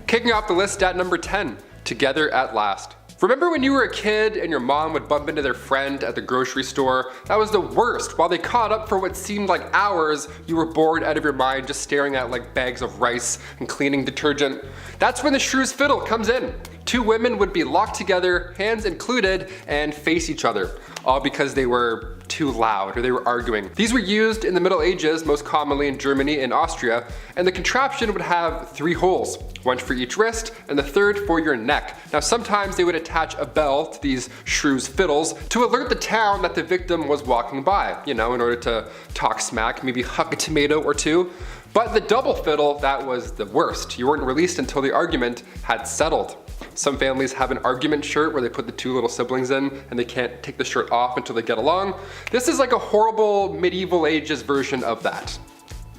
Kicking off the list at number 10, Together at Last. Remember when you were a kid and your mom would bump into their friend at the grocery store? That was the worst. While they caught up for what seemed like hours, you were bored out of your mind just staring at like bags of rice and cleaning detergent. That's when the Shrew's Fiddle comes in. Two women would be locked together, hands included, and face each other, all because they were too loud or they were arguing. These were used in the Middle Ages, most commonly in Germany and Austria, and the contraption would have 3 holes, one for each wrist and the third for your neck. Now sometimes they would attach a bell to these Shrew's Fiddles to alert the town that the victim was walking by, you know, in order to talk smack, maybe huck a tomato or two. But the double fiddle, that was the worst. You weren't released until the argument had settled. Some families have an argument shirt where they put the 2 little siblings in and they can't take the shirt off until they get along. This is like a horrible medieval ages version of that.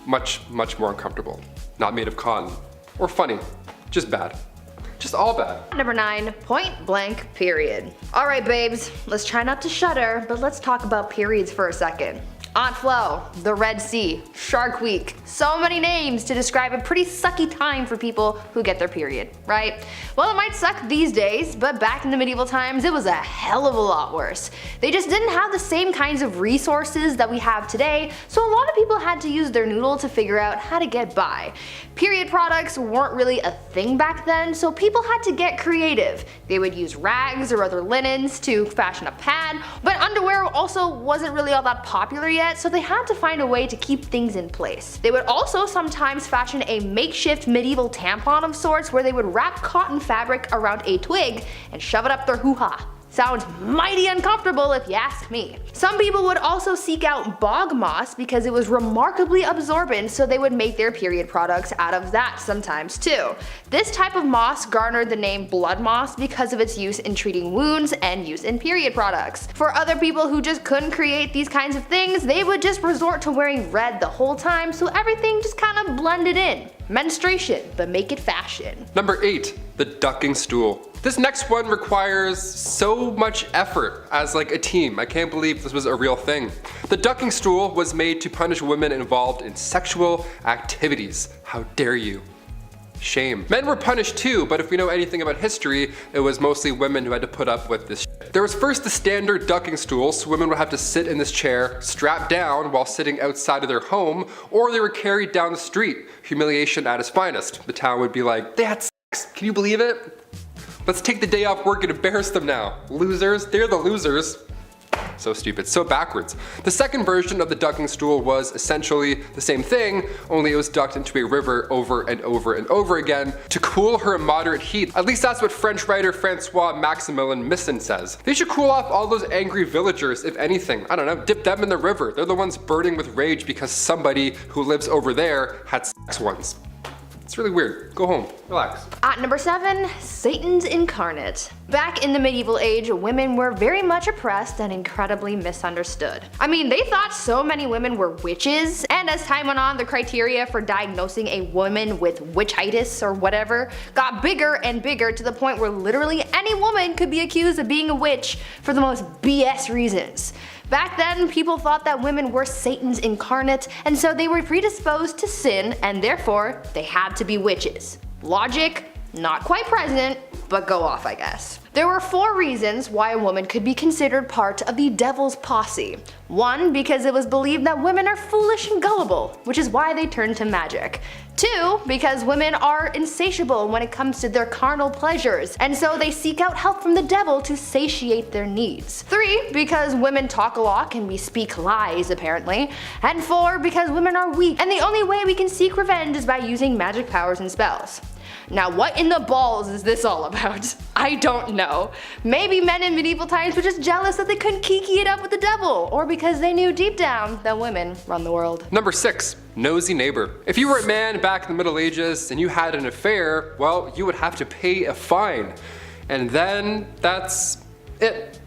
Much, much more uncomfortable. Not made of cotton. Or funny. Just bad. Just all bad. Number 9, point blank period. Alright babes, let's try not to shudder, but let's talk about periods for a second. Aunt Flo, the Red Sea, Shark Week. So many names to describe a pretty sucky time for people who get their period, right? Well, it might suck these days, but back in the medieval times it was a hell of a lot worse. They just didn't have the same kinds of resources that we have today, so a lot of people had to use their noodle to figure out how to get by. Period products weren't really a thing back then, so people had to get creative. They would use rags or other linens to fashion a pad, but underwear also wasn't really all that popular yet, so they had to find a way to keep things in place. They would also sometimes fashion a makeshift medieval tampon of sorts where they would wrap cotton fabric around a twig and shove it up their hoo-ha. Sounds mighty uncomfortable if you ask me. Some people would also seek out bog moss because it was remarkably absorbent, so they would make their period products out of that sometimes too. This type of moss garnered the name blood moss because of its use in treating wounds and use in period products. For other people who just couldn't create these kinds of things, they would just resort to wearing red the whole time, so everything just kind of blended in. Menstruation, but make it fashion. Number 8, the ducking stool. This next one requires so much effort as like a team. I can't believe this was a real thing. The ducking stool was made to punish women involved in sexual activities. How dare you? Shame. Men were punished too, but if we know anything about history, it was mostly women who had to put up with this shit. There was first the standard ducking stool, so women would have to sit in this chair, strapped down while sitting outside of their home, or they were carried down the street. Humiliation at its finest. The town would be like, they had sex, can you believe it? Let's take the day off work and embarrass them now. Losers, they're the losers. So stupid, so backwards. The second version of the ducking stool was essentially the same thing, only it was ducked into a river over and over and over again to cool her moderate heat. At least that's what French writer Francois Maximilien Misson says. They should cool off all those angry villagers, if anything. I don't know, dip them in the river. They're the ones burning with rage because somebody who lives over there had sex once. It's really weird. Go home. Relax. At number 7, Satan's incarnate. Back in the medieval age, women were very much oppressed and incredibly misunderstood. I mean, they thought so many women were witches, and as time went on, the criteria for diagnosing a woman with witchitis or whatever got bigger and bigger to the point where literally any woman could be accused of being a witch for the most BS reasons. Back then, people thought that women were Satan's incarnate, and so they were predisposed to sin, and therefore, they had to be witches. Logic, not quite present, but go off, I guess. There were 4 reasons why a woman could be considered part of the devil's posse. 1, because it was believed that women are foolish and gullible, which is why they turned to magic. 2, because women are insatiable when it comes to their carnal pleasures, and so they seek out help from the devil to satiate their needs. 3, because women talk a lot and we speak lies apparently. And 4, because women are weak, and the only way we can seek revenge is by using magic powers and spells. Now what in the balls is this all about? I don't know. Maybe men in medieval times were just jealous that they couldn't kiki it up with the devil, or because they knew deep down that women run the world. Number 6, nosy neighbor. If you were a man back in the Middle Ages and you had an affair, well, you would have to pay a fine. And then that's it.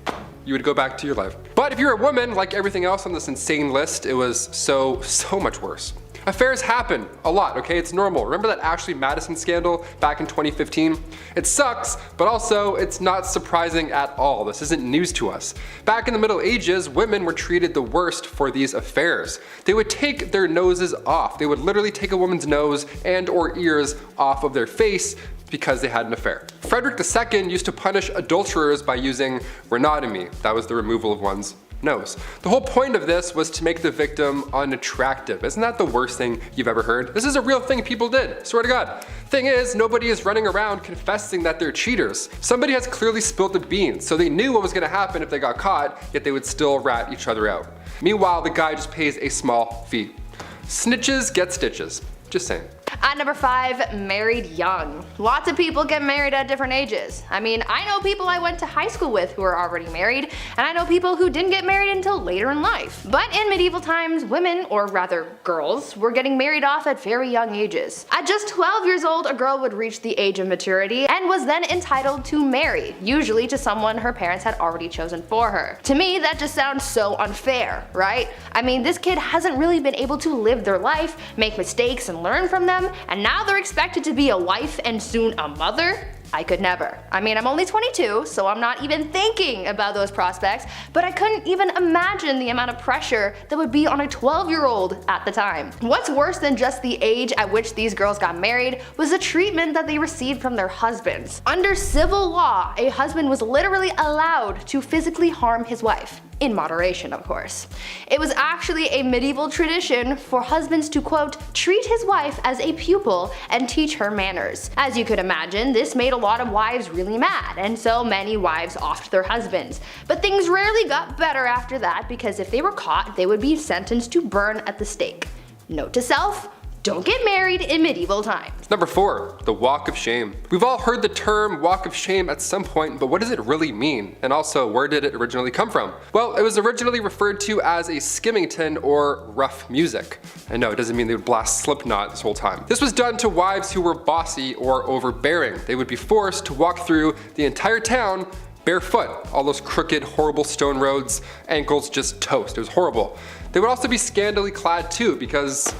You would go back to your life. But if you're a woman, like everything else on this insane list, it was so much worse. Affairs happen a lot, okay? It's normal. Remember that Ashley Madison scandal back in 2015? It sucks, but also it's not surprising at all. This isn't news to us. Back in the Middle Ages, women were treated the worst for these affairs. They would take their noses off. They would literally take a woman's nose and or ears off of their face, because they had an affair. Frederick II used to punish adulterers by using rhinotomy. That was the removal of one's nose. The whole point of this was to make the victim unattractive. Isn't that the worst thing you've ever heard? This is a real thing people did, swear to God. Thing is, nobody is running around confessing that they're cheaters. Somebody has clearly spilled the beans, so they knew what was gonna happen if they got caught, yet they would still rat each other out. Meanwhile, the guy just pays a small fee. Snitches get stitches. Just saying. At number 5, married young. Lots of people get married at different ages. I mean, I know people I went to high school with who are already married, and I know people who didn't get married until later in life. But in medieval times, women, or rather girls, were getting married off at very young ages. At just 12 years old, a girl would reach the age of maturity and was then entitled to marry, usually to someone her parents had already chosen for her. To me, that just sounds so unfair, right? I mean, this kid hasn't really been able to live their life, make mistakes and learn from them, and now they're expected to be a wife and soon a mother? I could never. I mean, I'm only 22, so I'm not even thinking about those prospects, but I couldn't even imagine the amount of pressure that would be on a 12-year-old at the time. What's worse than just the age at which these girls got married was the treatment that they received from their husbands. Under civil law, a husband was literally allowed to physically harm his wife. In moderation, of course. It was actually a medieval tradition for husbands to, quote, treat his wife as a pupil and teach her manners. As you could imagine, this made a lot of wives really mad, and so many wives offed their husbands. But things rarely got better after that, because if they were caught, they would be sentenced to burn at the stake. Note to self: don't get married in medieval times. Number 4, the walk of shame. We've all heard the term walk of shame at some point, but what does it really mean? And also, where did it originally come from? Well, it was originally referred to as a skimmington or rough music. And no, it doesn't mean they would blast Slipknot this whole time. This was done to wives who were bossy or overbearing. They would be forced to walk through the entire town barefoot. All those crooked, horrible stone roads, ankles just toast. It was horrible. They would also be scantily clad too, because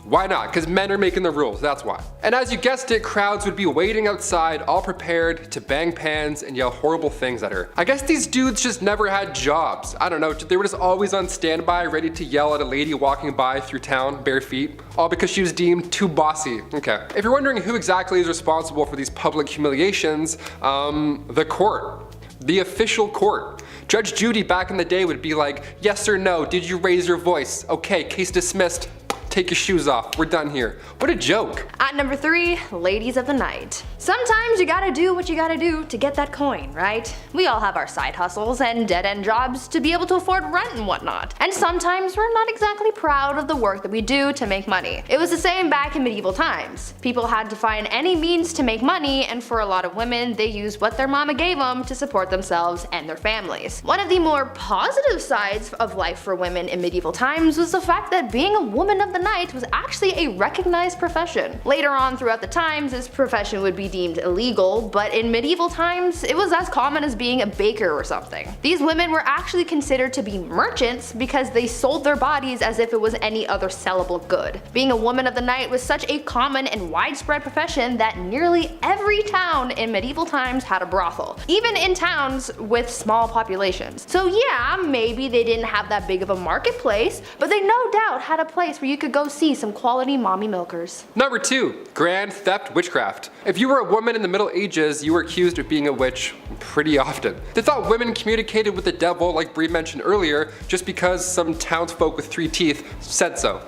why not? Because men are making the rules, that's why. And as you guessed it, crowds would be waiting outside, all prepared to bang pans and yell horrible things at her. I guess these dudes just never had jobs. I don't know, they were just always on standby, ready to yell at a lady walking by through town, bare feet, all because she was deemed too bossy. Okay. If you're wondering who exactly is responsible for these public humiliations, the court. The official court. Judge Judy back in the day would be like, yes or no, did you raise your voice? Okay, case dismissed. Take your shoes off, we're done here. What a joke. At number 3, ladies of the night. Sometimes you gotta do what you gotta do to get that coin, right? We all have our side hustles and dead-end jobs to be able to afford rent and whatnot. And sometimes we're not exactly proud of the work that we do to make money. It was the same back in medieval times. People had to find any means to make money, and for a lot of women, they used what their mama gave them to support themselves and their families. One of the more positive sides of life for women in medieval times was the fact that being a woman of the night was actually a recognized profession. Later on throughout the times, this profession would be deemed illegal, but in medieval times, it was as common as being a baker or something. These women were actually considered to be merchants because they sold their bodies as if it was any other sellable good. Being a woman of the night was such a common and widespread profession that nearly every town in medieval times had a brothel, even in towns with small populations. So yeah, maybe they didn't have that big of a marketplace, but they no doubt had a place where you could go see some quality mommy milkers. Number 2, grand theft witchcraft. If you were a woman in the Middle Ages, you were accused of being a witch pretty often. They thought women communicated with the devil, like Bree mentioned earlier, just because some townsfolk with 3 teeth said so.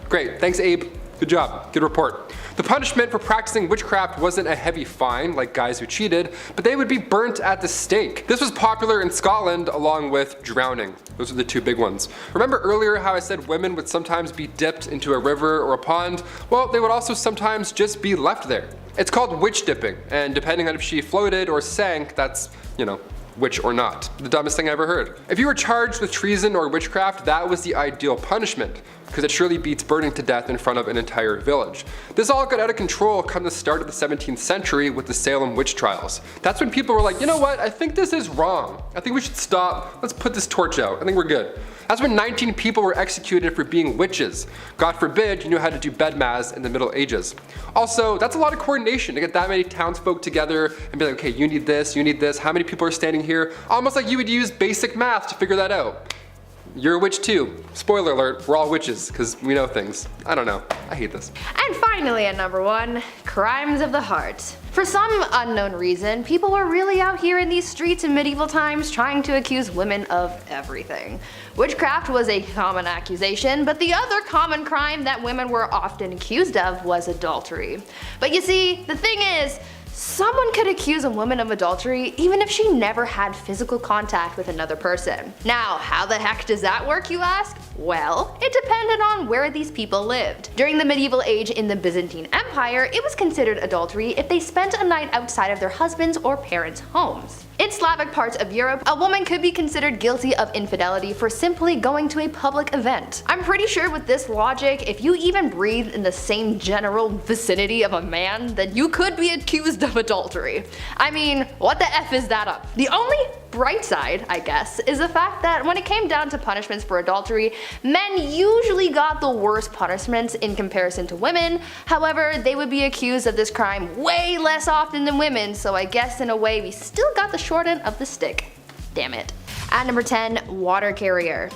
Great, thanks Abe. Good job, good report. The punishment for practicing witchcraft wasn't a heavy fine like guys who cheated, but they would be burnt at the stake. This was popular in Scotland along with drowning. Those are the 2 big ones. Remember earlier how I said women would sometimes be dipped into a river or a pond? Well, they would also sometimes just be left there. It's called witch dipping, and depending on if she floated or sank, that's, you know, witch or not. The dumbest thing I ever heard. If you were charged with treason or witchcraft, that was the ideal punishment, because it surely beats burning to death in front of an entire village. This all got out of control come the start of the 17th century with the Salem witch trials. That's when people were like, you know what, I think this is wrong. I think we should stop, let's put this torch out, I think we're good. That's when 19 people were executed for being witches. God forbid you knew how to do bedmas in the Middle Ages. Also, that's a lot of coordination to get that many townsfolk together and be like, okay, you need this, how many people are standing here? Almost like you would use basic math to figure that out. You're a witch too. Spoiler alert, we're all witches, because we know things. I don't know. I hate this. And finally at number 1, crimes of the heart. For some unknown reason, people were really out here in these streets in medieval times trying to accuse women of everything. Witchcraft was a common accusation, but the other common crime that women were often accused of was adultery. But you see, the thing is, someone could accuse a woman of adultery even if she never had physical contact with another person. Now, how the heck does that work, you ask? Well, it depended on where these people lived. During the medieval age in the Byzantine Empire, it was considered adultery if they spent a night outside of their husbands' or parents' homes. In Slavic parts of Europe, a woman could be considered guilty of infidelity for simply going to a public event. I'm pretty sure with this logic, if you even breathed in the same general vicinity of a man, then you could be accused of adultery. I mean, what the F is that up? The only bright side, I guess, is the fact that when it came down to punishments for adultery, men usually got the worst punishments in comparison to women. However, they would be accused of this crime way less often than women, so I guess in a way we still got the short end of the stick. Damn it. At number 10, water carrier.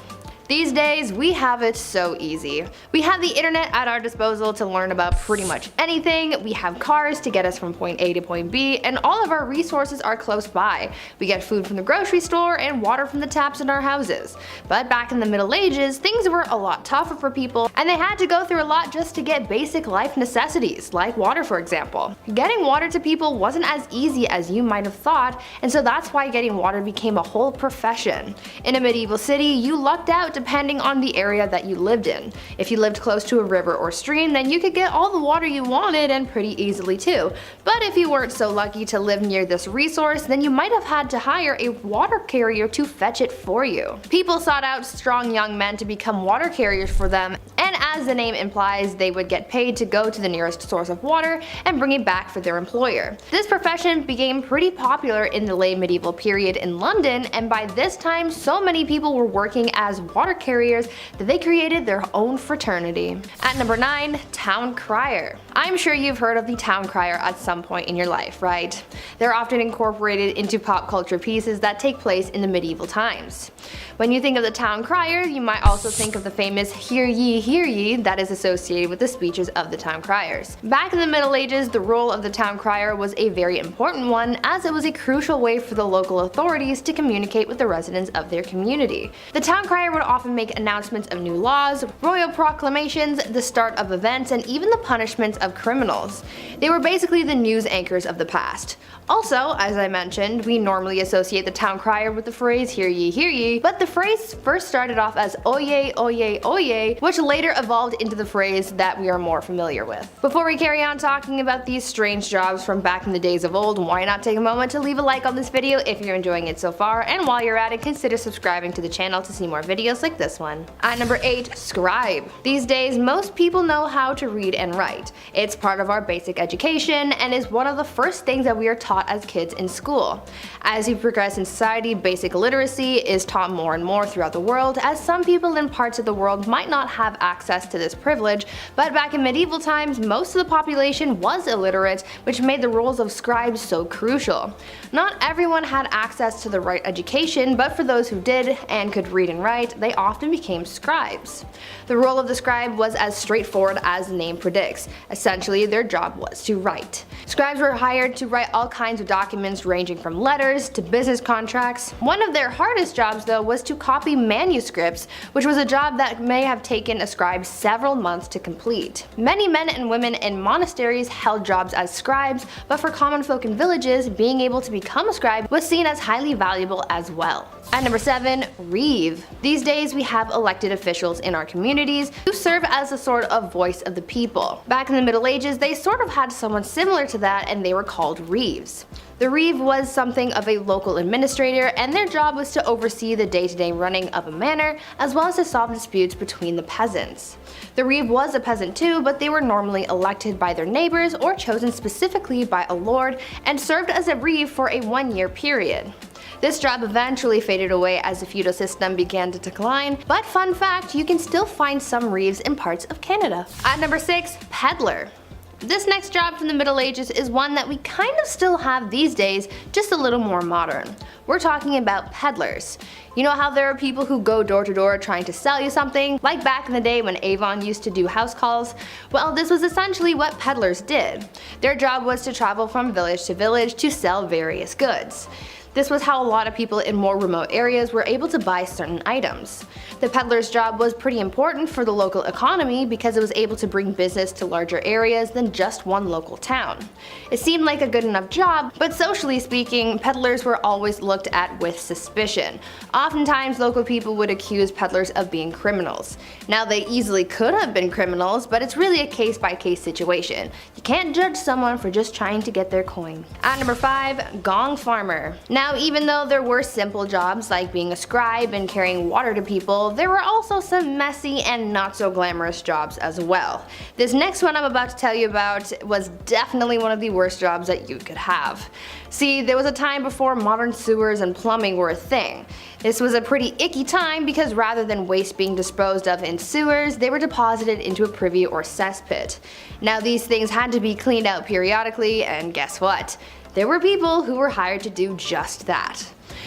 These days, we have it so easy. We have the internet at our disposal to learn about pretty much anything, we have cars to get us from point A to point B, and all of our resources are close by. We get food from the grocery store and water from the taps in our houses. But back in the Middle Ages, things were a lot tougher for people, and they had to go through a lot just to get basic life necessities, like water for example. Getting water to people wasn't as easy as you might have thought, and so that's why getting water became a whole profession. In a medieval city, you lucked out depending on the area that you lived in. If you lived close to a river or stream, then you could get all the water you wanted and pretty easily too. But if you weren't so lucky to live near this resource, then you might have had to hire a water carrier to fetch it for you. People sought out strong young men to become water carriers for them, and as the name implies, they would get paid to go to the nearest source of water and bring it back for their employer. This profession became pretty popular in the late medieval period in London, and by this time so many people were working as water carriers that they created their own fraternity. At number 9, town crier. I'm sure you've heard of the town crier at some point in your life, right? They're often incorporated into pop culture pieces that take place in the medieval times. When you think of the town crier, you might also think of the famous hear ye that is associated with the speeches of the town criers. Back in the Middle Ages, the role of the town crier was a very important one, as it was a crucial way for the local authorities to communicate with the residents of their community. The town crier would often make announcements of new laws, royal proclamations, the start of events, and even the punishments of criminals. They were basically the news anchors of the past. Also, as I mentioned, we normally associate the town crier with the phrase hear ye, but the phrase first started off as oye, oye, oye, which later evolved into the phrase that we are more familiar with. Before we carry on talking about these strange jobs from back in the days of old, why not take a moment to leave a like on this video if you're enjoying it so far, and while you're at it, consider subscribing to the channel to see more videos like this one. At number 8, scribe. These days, most people know how to read and write. It's part of our basic education and is one of the first things that we are taught as kids in school. As you progress in society, basic literacy is taught more and more throughout the world, as some people in parts of the world might not have access to this privilege, but back in medieval times, most of the population was illiterate, which made the roles of scribes so crucial. Not everyone had access to the right education, but for those who did and could read and write, they often became scribes. The role of the scribe was as straightforward as the name predicts. Essentially, their job was to write. Scribes were hired to write all kinds of documents ranging from letters to business contracts. One of their hardest jobs though was to copy manuscripts, which was a job that may have taken a scribe several months to complete. Many men and women in monasteries held jobs as scribes, but for common folk in villages, being able to become a scribe was seen as highly valuable as well. At number 7, reeve. These days we have elected officials in our communities who serve as a sort of voice of the people. Back in the Middle Ages, they sort of had someone similar to that, and they were called reeves. The reeve was something of a local administrator, and their job was to oversee the day-to-day running of a manor, as well as to solve disputes between the peasants. The reeve was a peasant too, but they were normally elected by their neighbors or chosen specifically by a lord, and served as a reeve for a 1-year period. This job eventually faded away as the feudal system began to decline, but fun fact, you can still find some reeves in parts of Canada. At number 6, peddler. This next job from the Middle Ages is one that we kind of still have these days, just a little more modern. We're talking about peddlers. You know how there are people who go door to door trying to sell you something, like back in the day when Avon used to do house calls? Well, this was essentially what peddlers did. Their job was to travel from village to village to sell various goods. This was how a lot of people in more remote areas were able to buy certain items. The peddler's job was pretty important for the local economy because it was able to bring business to larger areas than just one local town. It seemed like a good enough job, but socially speaking, peddlers were always looked at with suspicion. Oftentimes, local people would accuse peddlers of being criminals. Now, they easily could have been criminals, but it's really a case-by-case situation. You can't judge someone for just trying to get their coin. At number 5, gong farmer. Now, even though there were simple jobs like being a scribe and carrying water to people, there were also some messy and not so glamorous jobs as well. This next one I'm about to tell you about was definitely one of the worst jobs that you could have. See, there was a time before modern sewers and plumbing were a thing. This was a pretty icky time because rather than waste being disposed of in sewers, they were deposited into a privy or cesspit. Now, these things had to be cleaned out periodically, and guess what? There were people who were hired to do just that.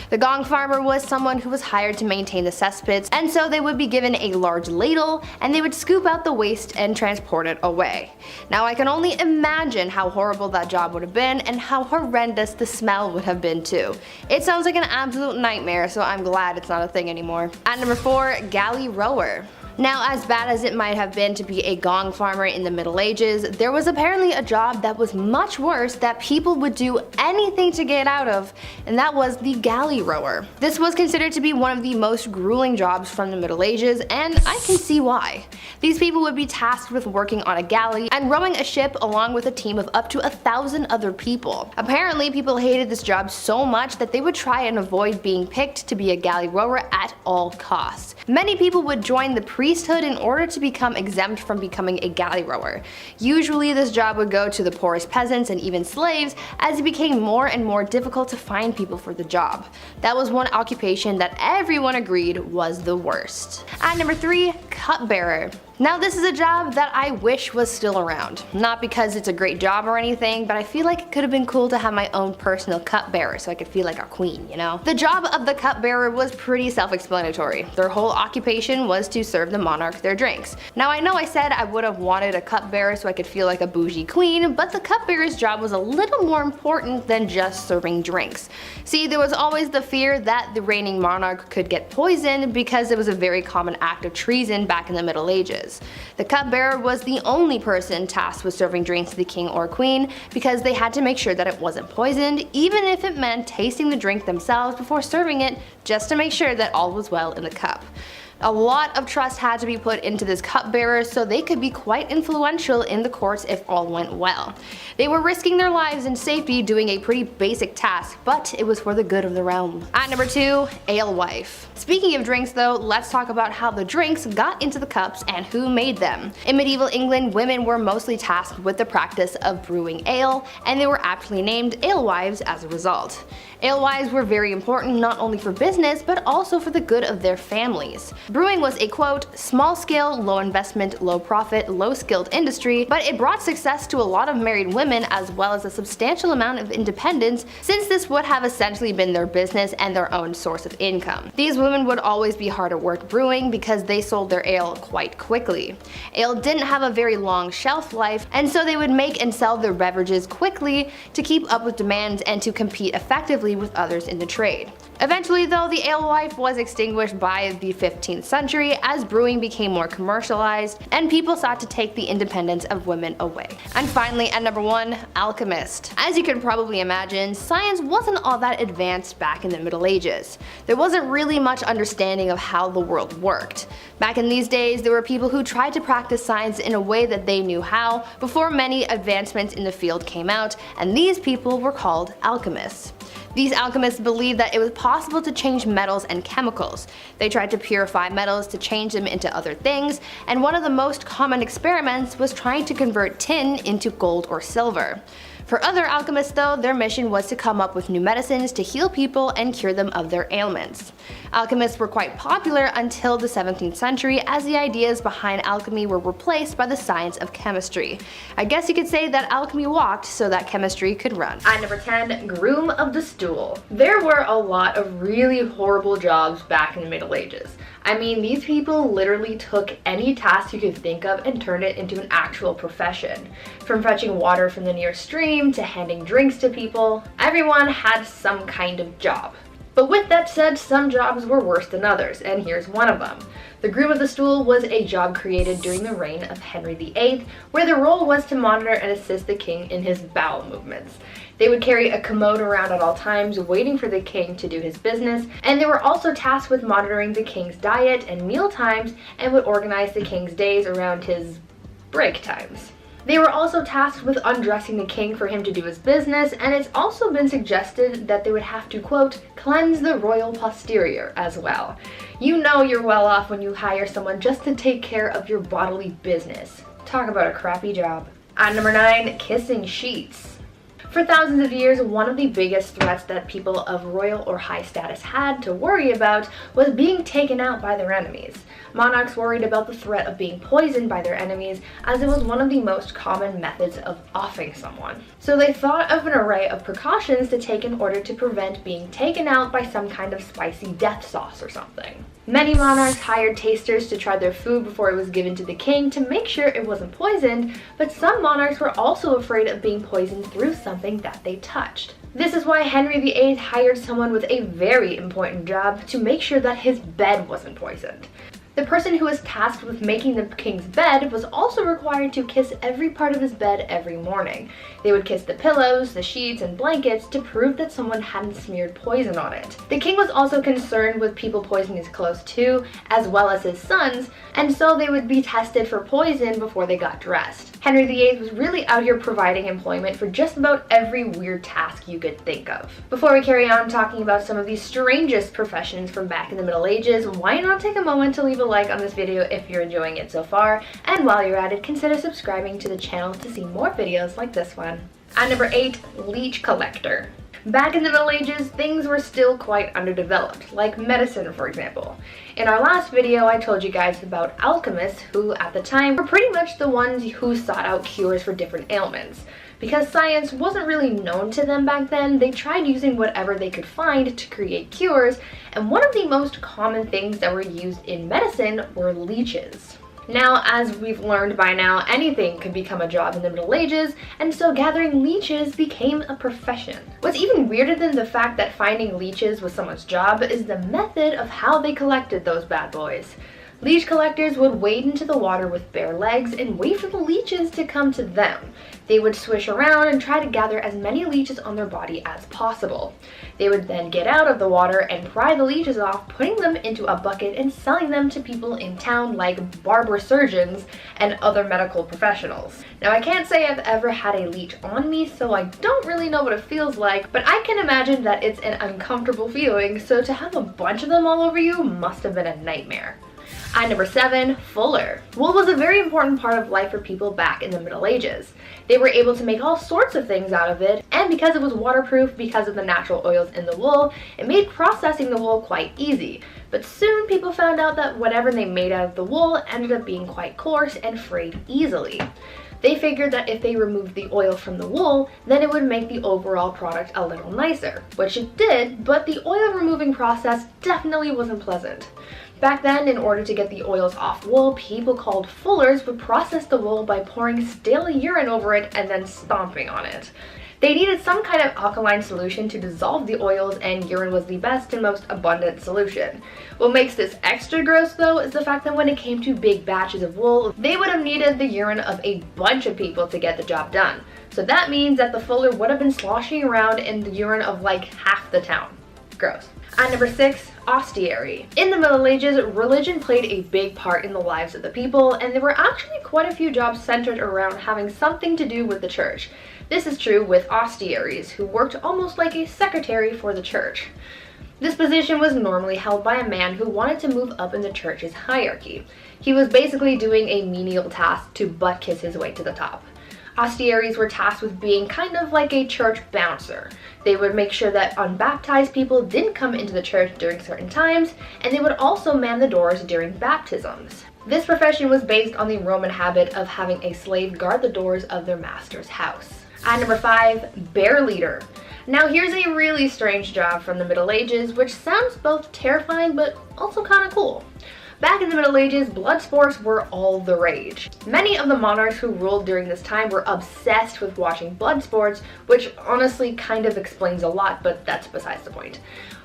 The gong farmer was someone who was hired to maintain the cesspits, and so they would be given a large ladle and they would scoop out the waste and transport it away. Now, I can only imagine how horrible that job would have been and how horrendous the smell would have been too. It sounds like an absolute nightmare, so I'm glad it's not a thing anymore. At number 4, galley rower. Now, as bad as it might have been to be a gong farmer in the Middle Ages, there was apparently a job that was much worse that people would do anything to get out of, and that was the galley rower. This was considered to be one of the most grueling jobs from the Middle Ages, and I can see why. These people would be tasked with working on a galley and rowing a ship along with a team of up to 1,000 other people. Apparently, people hated this job so much that they would try and avoid being picked to be a galley rower at all costs. Many people would join the priesthood in order to become exempt from becoming a galley rower. Usually this job would go to the poorest peasants and even slaves, as it became more and more difficult to find people for the job. That was one occupation that everyone agreed was the worst. At number 3, cupbearer. Now, this is a job that I wish was still around. Not because it's a great job or anything, but I feel like it could have been cool to have my own personal cupbearer so I could feel like a queen, you know? The job of the cupbearer was pretty self-explanatory. Their whole occupation was to serve the monarch their drinks. Now, I know I said I would have wanted a cupbearer so I could feel like a bougie queen, but the cupbearer's job was a little more important than just serving drinks. See, there was always the fear that the reigning monarch could get poisoned because it was a very common act of treason back in the Middle Ages. The cupbearer was the only person tasked with serving drinks to the king or queen because they had to make sure that it wasn't poisoned, even if it meant tasting the drink themselves before serving it, just to make sure that all was well in the cup. A lot of trust had to be put into this cupbearer so they could be quite influential in the courts if all went well. They were risking their lives and safety doing a pretty basic task, but it was for the good of the realm. At number 2, alewife. Speaking of drinks though, let's talk about how the drinks got into the cups and who made them. In medieval England, women were mostly tasked with the practice of brewing ale, and they were aptly named alewives as a result. Alewives were very important not only for business, but also for the good of their families. Brewing was a quote, small scale, low investment, low profit, low skilled industry, but it brought success to a lot of married women as well as a substantial amount of independence, since this would have essentially been their business and their own source of income. These women would always be hard at work brewing because they sold their ale quite quickly. Ale didn't have a very long shelf life, and so they would make and sell their beverages quickly to keep up with demand and to compete effectively with others in the trade. Eventually though, the alewife was extinguished by the 15th century as brewing became more commercialized and people sought to take the independence of women away. And finally, at number 1, alchemist. As you can probably imagine, science wasn't all that advanced back in the Middle Ages. There wasn't really much understanding of how the world worked. Back in these days, there were people who tried to practice science in a way that they knew how before many advancements in the field came out, and these people were called alchemists. These alchemists believed that it was possible to change metals and chemicals. They tried to purify metals to change them into other things, and one of the most common experiments was trying to convert tin into gold or silver. For other alchemists though, their mission was to come up with new medicines to heal people and cure them of their ailments. Alchemists were quite popular until the 17th century, as the ideas behind alchemy were replaced by the science of chemistry. I guess you could say that alchemy walked so that chemistry could run. At number 10, groom of the stool. There were a lot of really horrible jobs back in the Middle Ages. I mean, these people literally took any task you could think of and turned it into an actual profession. From fetching water from the nearest stream to handing drinks to people, everyone had some kind of job. But with that said, some jobs were worse than others, and here's one of them. The groom of the stool was a job created during the reign of Henry VIII, where the role was to monitor and assist the king in his bowel movements. They would carry a commode around at all times, waiting for the king to do his business, and they were also tasked with monitoring the king's diet and meal times, and would organize the king's days around his break times. They were also tasked with undressing the king for him to do his business, and it's also been suggested that they would have to, quote, cleanse the royal posterior as well. You know you're well off when you hire someone just to take care of your bodily business. Talk about a crappy job. At number 9, kissing sheets. For thousands of years, one of the biggest threats that people of royal or high status had to worry about was being taken out by their enemies. Monarchs worried about the threat of being poisoned by their enemies, as it was one of the most common methods of offing someone. So they thought of an array of precautions to take in order to prevent being taken out by some kind of spicy death sauce or something. Many monarchs hired tasters to try their food before it was given to the king to make sure it wasn't poisoned, but some monarchs were also afraid of being poisoned through something that they touched. This is why Henry VIII hired someone with a very important job to make sure that his bed wasn't poisoned. The person who was tasked with making the king's bed was also required to kiss every part of his bed every morning. They would kiss the pillows, the sheets, and blankets to prove that someone hadn't smeared poison on it. The king was also concerned with people poisoning his clothes too, as well as his sons, and so they would be tested for poison before they got dressed. Henry VIII was really out here providing employment for just about every weird task you could think of. Before we carry on talking about some of the strangest professions from back in the Middle Ages, why not take a moment to leave a like on this video if you're enjoying it so far, and while you're at it, consider subscribing to the channel to see more videos like this one. At number 8, leech collector. Back in the Middle Ages, things were still quite underdeveloped, like medicine for example. In our last video, I told you guys about alchemists who, at the time, were pretty much the ones who sought out cures for different ailments. Because science wasn't really known to them back then, they tried using whatever they could find to create cures, and one of the most common things that were used in medicine were leeches. Now, as we've learned by now, anything could become a job in the Middle Ages, and so gathering leeches became a profession. What's even weirder than the fact that finding leeches was someone's job is the method of how they collected those bad boys. Leech collectors would wade into the water with bare legs and wait for the leeches to come to them. They would swish around and try to gather as many leeches on their body as possible. They would then get out of the water and pry the leeches off, putting them into a bucket and selling them to people in town like barber surgeons and other medical professionals. Now, I can't say I've ever had a leech on me, so I don't really know what it feels like, but I can imagine that it's an uncomfortable feeling, so to have a bunch of them all over you must have been a nightmare. At number 7, fuller. Wool was a very important part of life for people back in the Middle Ages. They were able to make all sorts of things out of it, and because it was waterproof because of the natural oils in the wool, it made processing the wool quite easy. But soon people found out that whatever they made out of the wool ended up being quite coarse and frayed easily. They figured that if they removed the oil from the wool, then it would make the overall product a little nicer, which it did, but the oil removing process definitely wasn't pleasant. Back then, in order to get the oils off wool, people called fullers would process the wool by pouring stale urine over it and then stomping on it. They needed some kind of alkaline solution to dissolve the oils, and urine was the best and most abundant solution. What makes this extra gross though is the fact that when it came to big batches of wool, they would have needed the urine of a bunch of people to get the job done. So that means that the fuller would have been sloshing around in the urine of like half the town. Gross. At number 6, ostiary. In the Middle Ages, religion played a big part in the lives of the people, and there were actually quite a few jobs centered around having something to do with the church. This is true with ostiaries, who worked almost like a secretary for the church. This position was normally held by a man who wanted to move up in the church's hierarchy. He was basically doing a menial task to butt kiss his way to the top. Astiaries were tasked with being kind of like a church bouncer. They would make sure that unbaptized people didn't come into the church during certain times, and they would also man the doors during baptisms. This profession was based on the Roman habit of having a slave guard the doors of their master's house. At number 5, bear leader. Now here's a really strange job from the Middle Ages, which sounds both terrifying but also kind of cool. Back in the Middle Ages, blood sports were all the rage. Many of the monarchs who ruled during this time were obsessed with watching blood sports, which honestly kind of explains a lot, but that's besides the point.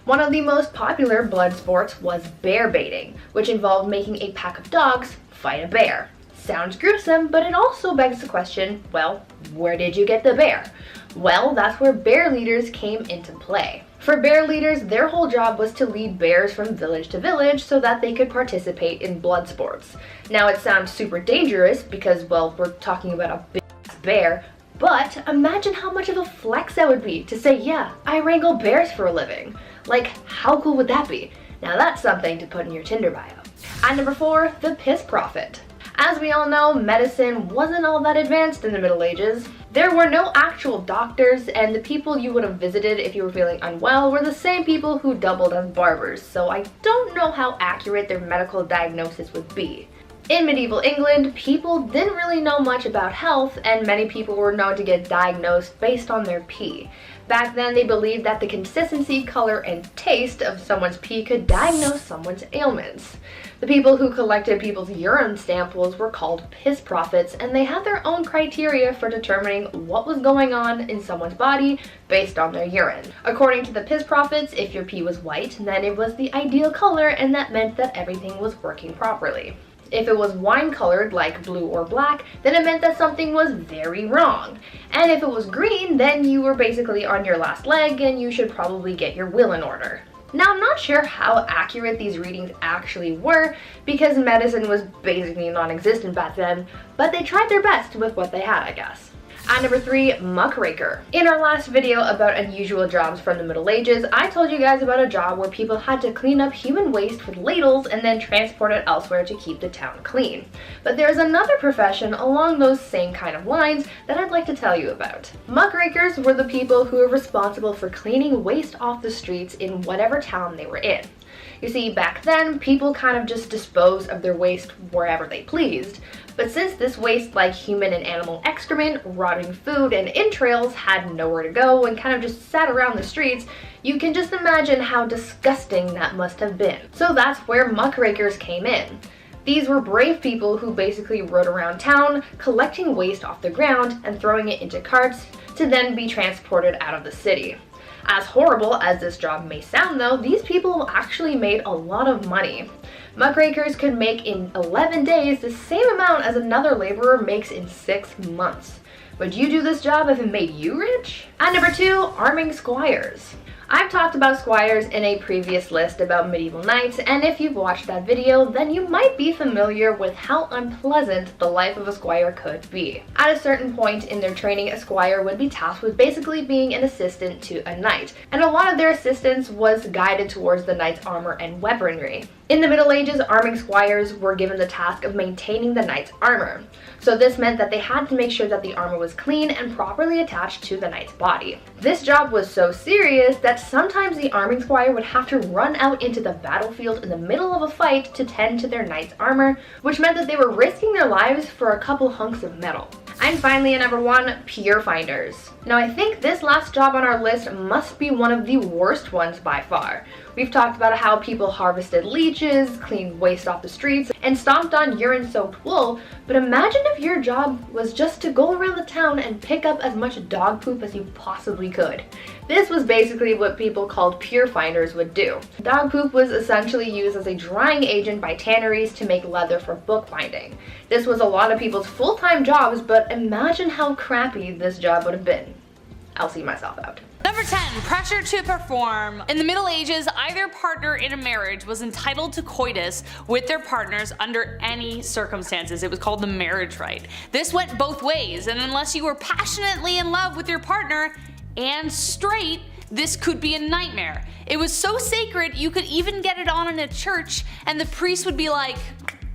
One of the most popular blood sports was bear baiting, which involved making a pack of dogs fight a bear. Sounds gruesome, but it also begs the question, well, where did you get the bear? Well, that's where bear leaders came into play. For bear leaders, their whole job was to lead bears from village to village so that they could participate in blood sports. Now it sounds super dangerous because, well, we're talking about a big bear, but imagine how much of a flex that would be to say, yeah, I wrangle bears for a living. Like, how cool would that be? Now that's something to put in your Tinder bio. At number 4, the piss prophet. As we all know, medicine wasn't all that advanced in the Middle Ages. There were no actual doctors, and the people you would have visited if you were feeling unwell were the same people who doubled as barbers, so I don't know how accurate their medical diagnosis would be. In medieval England, people didn't really know much about health, and many people were known to get diagnosed based on their pee. Back then, they believed that the consistency, color, and taste of someone's pee could diagnose someone's ailments. The people who collected people's urine samples were called piss prophets, and they had their own criteria for determining what was going on in someone's body based on their urine. According to the piss prophets, if your pee was white, then it was the ideal color, and that meant that everything was working properly. If it was wine colored, like blue or black, then it meant that something was very wrong. And if it was green, then you were basically on your last leg and you should probably get your will in order. Now, I'm not sure how accurate these readings actually were because medicine was basically non-existent back then, but they tried their best with what they had, I guess. At number 3, muckraker. In our last video about unusual jobs from the Middle Ages, I told you guys about a job where people had to clean up human waste with ladles and then transport it elsewhere to keep the town clean. But there's another profession along those same kind of lines that I'd like to tell you about. Muckrakers were the people who were responsible for cleaning waste off the streets in whatever town they were in. You see, back then, people kind of just disposed of their waste wherever they pleased. But since this waste, like human and animal excrement, rotting food, and entrails, had nowhere to go and kind of just sat around the streets, you can just imagine how disgusting that must have been. So that's where muckrakers came in. These were brave people who basically rode around town, collecting waste off the ground and throwing it into carts to then be transported out of the city. As horrible as this job may sound though, these people actually made a lot of money. Muckrakers could make in 11 days the same amount as another laborer makes in 6 months. Would you do this job if it made you rich? At number 2, arming squires. I've talked about squires in a previous list about medieval knights, and if you've watched that video, then you might be familiar with how unpleasant the life of a squire could be. At a certain point in their training, a squire would be tasked with basically being an assistant to a knight, and a lot of their assistance was guided towards the knight's armor and weaponry. In the Middle Ages, arming squires were given the task of maintaining the knight's armor. So this meant that they had to make sure that the armor was clean and properly attached to the knight's body. This job was so serious that sometimes the arming squire would have to run out into the battlefield in the middle of a fight to tend to their knight's armor, which meant that they were risking their lives for a couple hunks of metal. And finally, at number 1, pier finders. Now I think this last job on our list must be one of the worst ones by far. We've talked about how people harvested leeches, cleaned waste off the streets, and stomped on urine-soaked wool, but imagine if your job was just to go around the town and pick up as much dog poop as you possibly could. This was basically what people called pier finders would do. Dog poop was essentially used as a drying agent by tanneries to make leather for bookbinding. This was a lot of people's full-time jobs, but imagine how crappy this job would have been. I'll see myself out. Number 10, pressure to perform. In the Middle Ages, either partner in a marriage was entitled to coitus with their partners under any circumstances. It was called the marriage rite. This went both ways, and unless you were passionately in love with your partner and straight, this could be a nightmare. It was so sacred you could even get it on in a church and the priest would be like,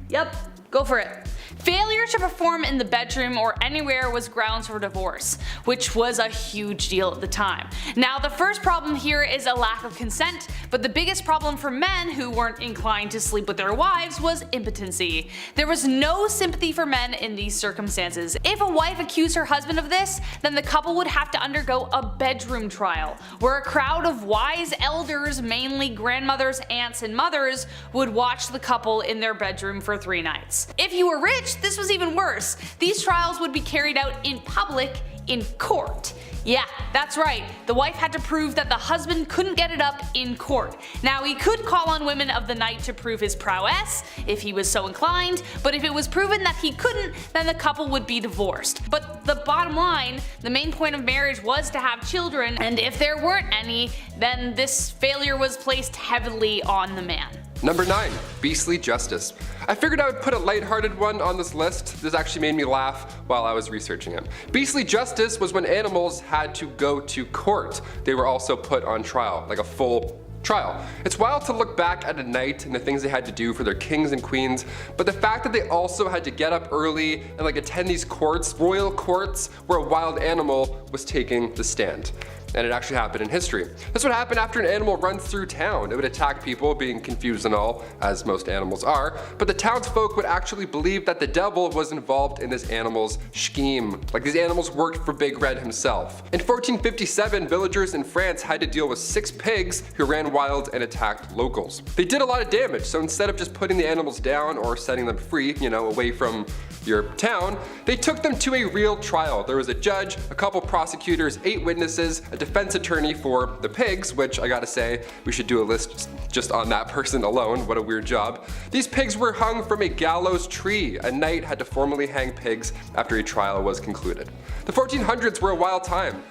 yep, go for it. Failure to perform in the bedroom or anywhere was grounds for divorce, which was a huge deal at the time. Now the first problem here is a lack of consent, but the biggest problem for men who weren't inclined to sleep with their wives was impotency. There was no sympathy for men in these circumstances. If a wife accused her husband of this, then the couple would have to undergo a bedroom trial, where a crowd of wise elders, mainly grandmothers, aunts, and mothers, would watch the couple in their bedroom for 3 nights. If you were rich, this was even worse. These trials would be carried out in public, in court. Yeah, that's right. The wife had to prove that the husband couldn't get it up in court. Now he could call on women of the night to prove his prowess, if he was so inclined, but if it was proven that he couldn't, then the couple would be divorced. But the bottom line, the main point of marriage was to have children, and if there weren't any, then this failure was placed heavily on the man. Number 9. Beastly justice. I figured I would put a lighthearted one on this list. This actually made me laugh while I was researching it. Beastly justice was when animals had to go to court. They were also put on trial, like a full trial. It's wild to look back at a night and the things they had to do for their kings and queens, but the fact that they also had to get up early and attend these courts, royal courts, where a wild animal was taking the stand. And it actually happened in history. This would happen after an animal runs through town. It would attack people, being confused and all, as most animals are, but the townsfolk would actually believe that the devil was involved in this animal's scheme. Like these animals worked for Big Red himself. In 1457, villagers in France had to deal with 6 pigs who ran wild and attacked locals. They did a lot of damage, so instead of just putting the animals down or setting them free, away from your town, they took them to a real trial. There was a judge, a couple prosecutors, 8 witnesses, a defense attorney for the pigs, which I gotta say, we should do a list just on that person alone. What a weird job. These pigs were hung from a gallows tree. A knight had to formally hang pigs after a trial was concluded. The 1400s were a wild time.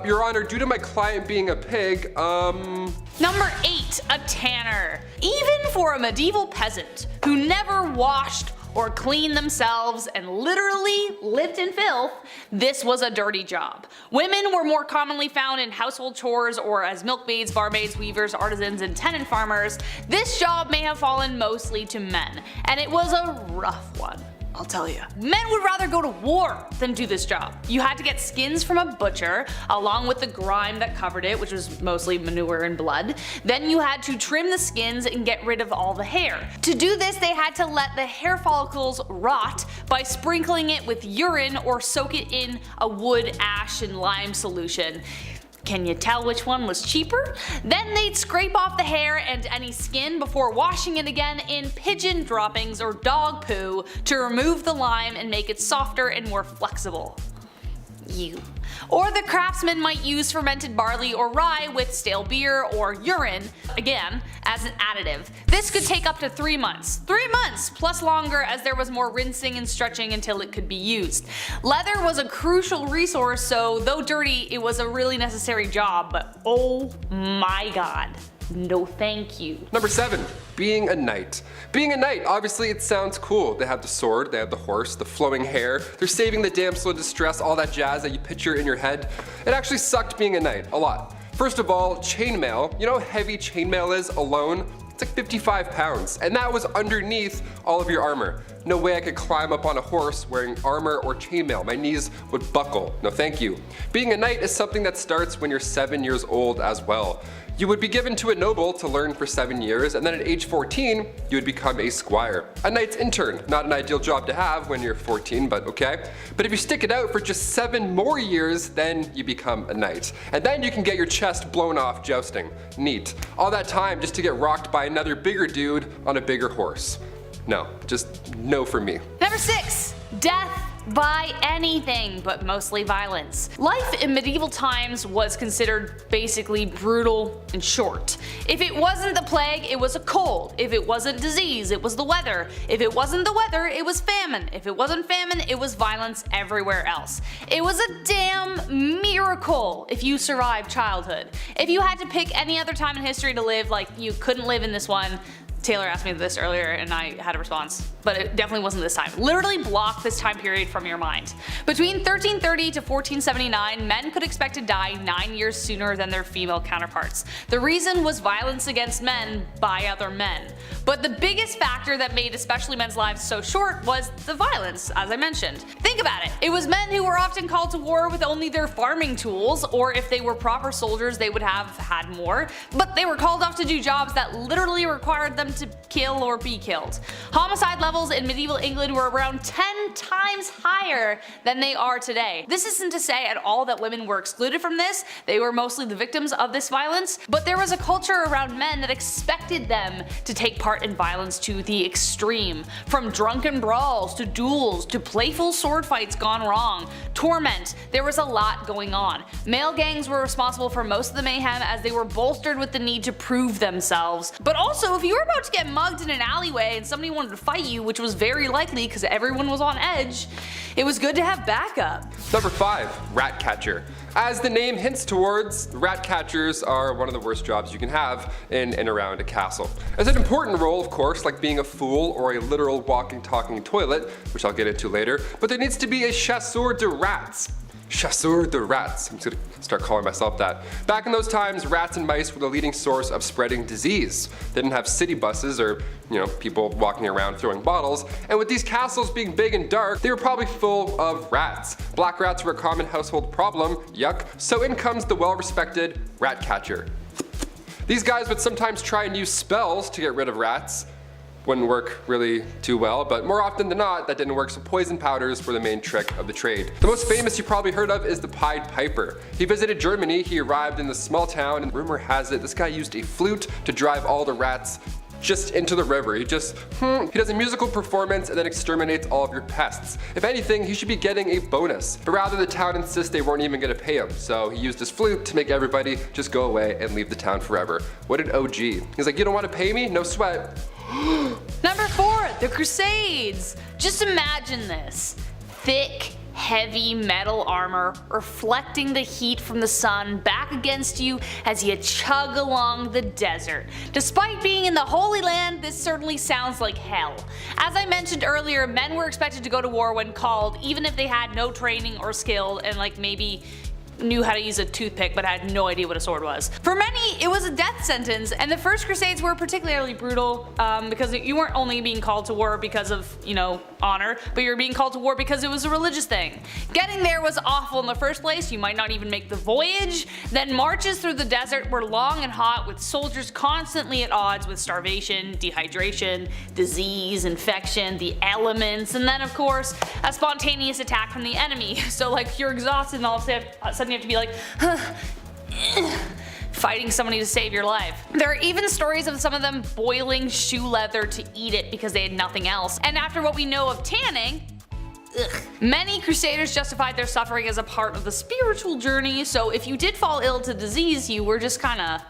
Your Honor, due to my client being a pig, Number 8. A tanner. Even for a medieval peasant who never washed or cleaned themselves and literally lived in filth, this was a dirty job. Women were more commonly found in household chores or as milkmaids, barmaids, weavers, artisans, and tenant farmers. This job may have fallen mostly to men, and it was a rough one, I'll tell you. Men would rather go to war than do this job. You had to get skins from a butcher, along with the grime that covered it, which was mostly manure and blood. Then you had to trim the skins and get rid of all the hair. To do this, they had to let the hair follicles rot by sprinkling it with urine or soak it in a wood, ash, and lime solution. Can you tell which one was cheaper? Then they'd scrape off the hair and any skin before washing it again in pigeon droppings or dog poo to remove the lime and make it softer and more flexible. Or the craftsman might use fermented barley or rye with stale beer or urine, again, as an additive. This could take up to 3 months. 3 months, plus longer as there was more rinsing and stretching until it could be used. Leather was a crucial resource, so though dirty, it was a really necessary job, but oh my god. No thank you. Number 7. Being a knight. Being a knight, obviously it sounds cool. They have the sword, they have the horse, the flowing hair, they're saving the damsel in distress, all that jazz that you picture in your head. It actually sucked being a knight, a lot. First of all, chainmail. You know how heavy chainmail is alone? It's like 55 pounds, and that was underneath all of your armor. No way I could climb up on a horse wearing armor or chainmail. My knees would buckle. No thank you. Being a knight is something that starts when you're 7 years old as well. You would be given to a noble to learn for 7 years, and then at age 14, you would become a squire. A knight's intern, not an ideal job to have when you're 14, but okay. But if you stick it out for just 7 more years, then you become a knight. And then you can get your chest blown off jousting. Neat. All that time just to get rocked by another bigger dude on a bigger horse. No, just no for me. Number 6. Death by anything, but mostly violence. Life in medieval times was considered basically brutal and short. If it wasn't the plague, it was a cold. If it wasn't disease, it was the weather. If it wasn't the weather, it was famine. If it wasn't famine, it was violence everywhere else. It was a damn miracle if you survived childhood. If you had to pick any other time in history to live, like you couldn't live in this one, Taylor asked me this earlier and I had a response, but it definitely wasn't this time. Literally block this time period from your mind. Between 1330 to 1479, men could expect to die 9 years sooner than their female counterparts. The reason was violence against men by other men. But the biggest factor that made especially men's lives so short was the violence, as I mentioned. Think about it. It was men who were often called to war with only their farming tools, or if they were proper soldiers they would have had more, but they were called off to do jobs that literally required them to kill or be killed. Homicide levels in medieval England were around 10 times higher than they are today. This isn't to say at all that women were excluded from this, they were mostly the victims of this violence, but there was a culture around men that expected them to take part in violence to the extreme. From drunken brawls, to duels, to playful sword fights gone wrong, torment, there was a lot going on. Male gangs were responsible for most of the mayhem as they were bolstered with the need to prove themselves. But also, if you were about to get mugged in an alleyway and somebody wanted to fight you, which was very likely because everyone was on edge, it was good to have backup. Number 5, rat catcher. As the name hints towards, rat catchers are one of the worst jobs you can have in and around a castle. It's an important role, of course, like being a fool or a literal walking talking toilet, which I'll get into later, but there needs to be a chasseur de rats. Chasseur de rats. I'm just gonna start calling myself that. Back in those times, rats and mice were the leading source of spreading disease. They didn't have city buses or, people walking around throwing bottles, and with these castles being big and dark, they were probably full of rats. Black rats were a common household problem, yuck, so in comes the well-respected rat catcher. These guys would sometimes try and use spells to get rid of rats. Wouldn't work really too well, but more often than not, that didn't work, so poison powders were the main trick of the trade. The most famous you probably heard of is the Pied Piper. He visited Germany, he arrived in this small town, and rumor has it this guy used a flute to drive all the rats just into the river. He does a musical performance and then exterminates all of your pests. If anything, he should be getting a bonus, but rather the town insists they weren't even gonna pay him, so he used his flute to make everybody just go away and leave the town forever. What an OG. He's like, you don't wanna pay me? No sweat. Number 4, the Crusades. Just imagine this. Thick, heavy metal armor reflecting the heat from the sun back against you as you chug along the desert. Despite being in the Holy Land, this certainly sounds like hell. As I mentioned earlier, men were expected to go to war when called, even if they had no training or skill and maybe knew how to use a toothpick but had no idea what a sword was. For many, it was a death sentence, and the first Crusades were particularly brutal because you weren't only being called to war because of, honor, but you were being called to war because it was a religious thing. Getting there was awful in the first place, you might not even make the voyage. Then marches through the desert were long and hot, with soldiers constantly at odds with starvation, dehydration, disease, infection, the elements, and then of course, a spontaneous attack from the enemy. So you're exhausted and all of a sudden you have to be like, fighting somebody to save your life. There are even stories of some of them boiling shoe leather to eat it because they had nothing else. And after what we know of tanning, many crusaders justified their suffering as a part of the spiritual journey, so if you did fall ill to disease, you were just kinda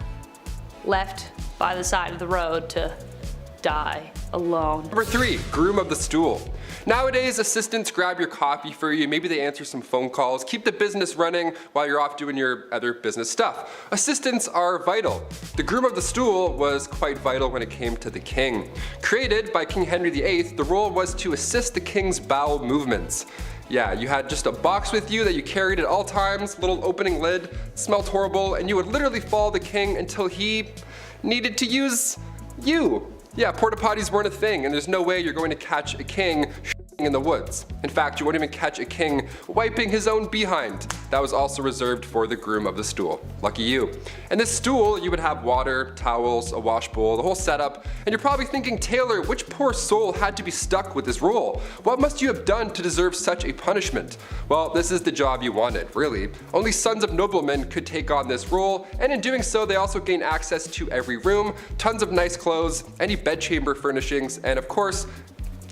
left by the side of the road to die alone. Number 3, groom of the stool. Nowadays, assistants grab your coffee for you, maybe they answer some phone calls, keep the business running while you're off doing your other business stuff. Assistants are vital. The groom of the stool was quite vital when it came to the king. Created by King Henry VIII, the role was to assist the king's bowel movements. Yeah, you had just a box with you that you carried at all times, little opening lid, smelled horrible, and you would literally follow the king until he needed to use you. Yeah, porta potties weren't a thing, and there's no way you're going to catch a king in the woods. In fact, you won't even catch a king wiping his own behind. That was also reserved for the groom of the stool. Lucky you. And this stool, you would have water, towels, a wash bowl, the whole setup, and you're probably thinking, Taylor, which poor soul had to be stuck with this role? What must you have done to deserve such a punishment? Well, this is the job you wanted, really. Only sons of noblemen could take on this role, and in doing so, they also gain access to every room, tons of nice clothes, any bedchamber furnishings, and of course,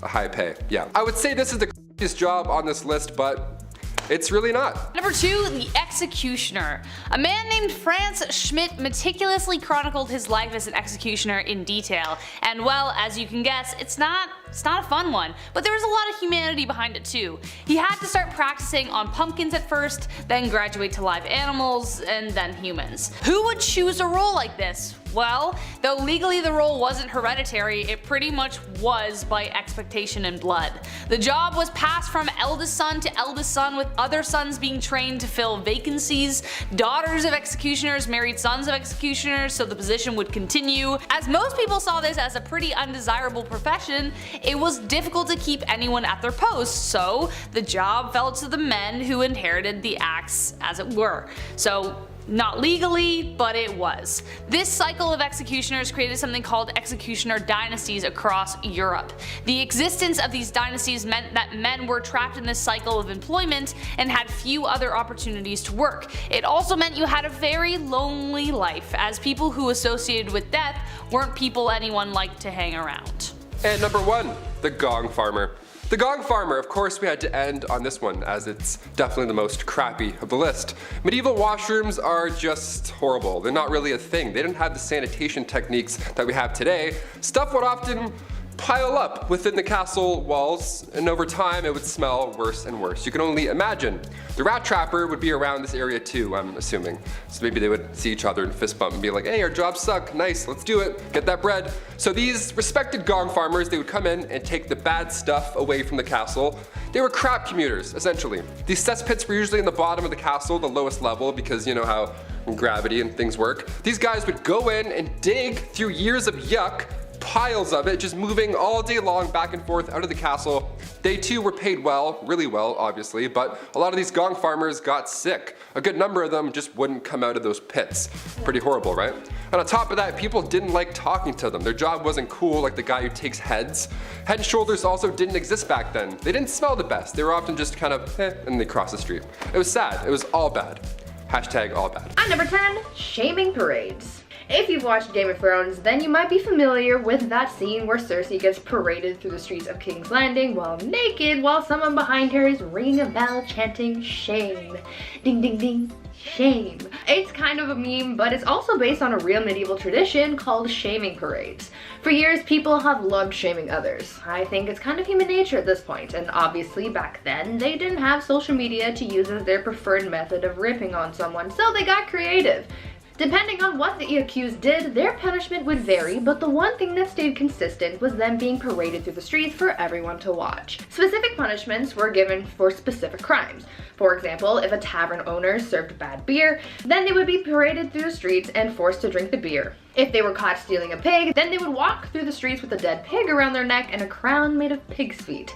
a high pay. Yeah. I would say this is the craziest job on this list, but it's really not. Number 2, the executioner. A man named Franz Schmidt meticulously chronicled his life as an executioner in detail, and well, as you can guess, it's not It's not a fun one, but there was a lot of humanity behind it too. He had to start practicing on pumpkins at first, then graduate to live animals, and then humans. Who would choose a role like this? Well, though legally the role wasn't hereditary, it pretty much was by expectation and blood. The job was passed from eldest son to eldest son, with other sons being trained to fill vacancies. Daughters of executioners married sons of executioners, so the position would continue. As most people saw this as a pretty undesirable profession, it was difficult to keep anyone at their posts, so the job fell to the men who inherited the axe, as it were. So not legally, but it was. This cycle of executioners created something called executioner dynasties across Europe. The existence of these dynasties meant that men were trapped in this cycle of employment and had few other opportunities to work. It also meant you had a very lonely life, as people who associated with death weren't people anyone liked to hang around. And number 1, the gong farmer. The gong farmer, of course we had to end on this one, as it's definitely the most crappy of the list. Medieval washrooms are just horrible. They're not really a thing. They didn't have the sanitation techniques that we have today. Stuff would often pile up within the castle walls, and over time it would smell worse and worse. You can only imagine. The rat trapper would be around this area too, I'm assuming. So maybe they would see each other and fist bump and be like, hey, our jobs suck, nice, let's do it, get that bread. So these respected gong farmers, they would come in and take the bad stuff away from the castle. They were crap commuters, essentially. These cesspits were usually in the bottom of the castle, the lowest level, because you know how gravity and things work. These guys would go in and dig through years of yuck, piles of it, just moving all day long back and forth out of the castle. They too were paid well, really well obviously, but a lot of these gong farmers got sick. A good number of them just wouldn't come out of those pits. Pretty horrible, right? And on top of that, people didn't like talking to them. Their job wasn't cool like the guy who takes heads. Head and shoulders also didn't exist back then. They didn't smell the best. They were often just kind of and they cross the street. It was sad. It was all bad. Hashtag all bad. And number 10, shaming parades. If you've watched Game of Thrones, then you might be familiar with that scene where Cersei gets paraded through the streets of King's Landing while naked, while someone behind her is ringing a bell chanting shame. Ding ding ding, shame. It's kind of a meme, but it's also based on a real medieval tradition called shaming parades. For years, people have loved shaming others. I think it's kind of human nature at this point, and obviously back then, they didn't have social media to use as their preferred method of ripping on someone, so they got creative. Depending on what the accused did, their punishment would vary, but the one thing that stayed consistent was them being paraded through the streets for everyone to watch. Specific punishments were given for specific crimes. For example, if a tavern owner served bad beer, then they would be paraded through the streets and forced to drink the beer. If they were caught stealing a pig, then they would walk through the streets with a dead pig around their neck and a crown made of pig's feet.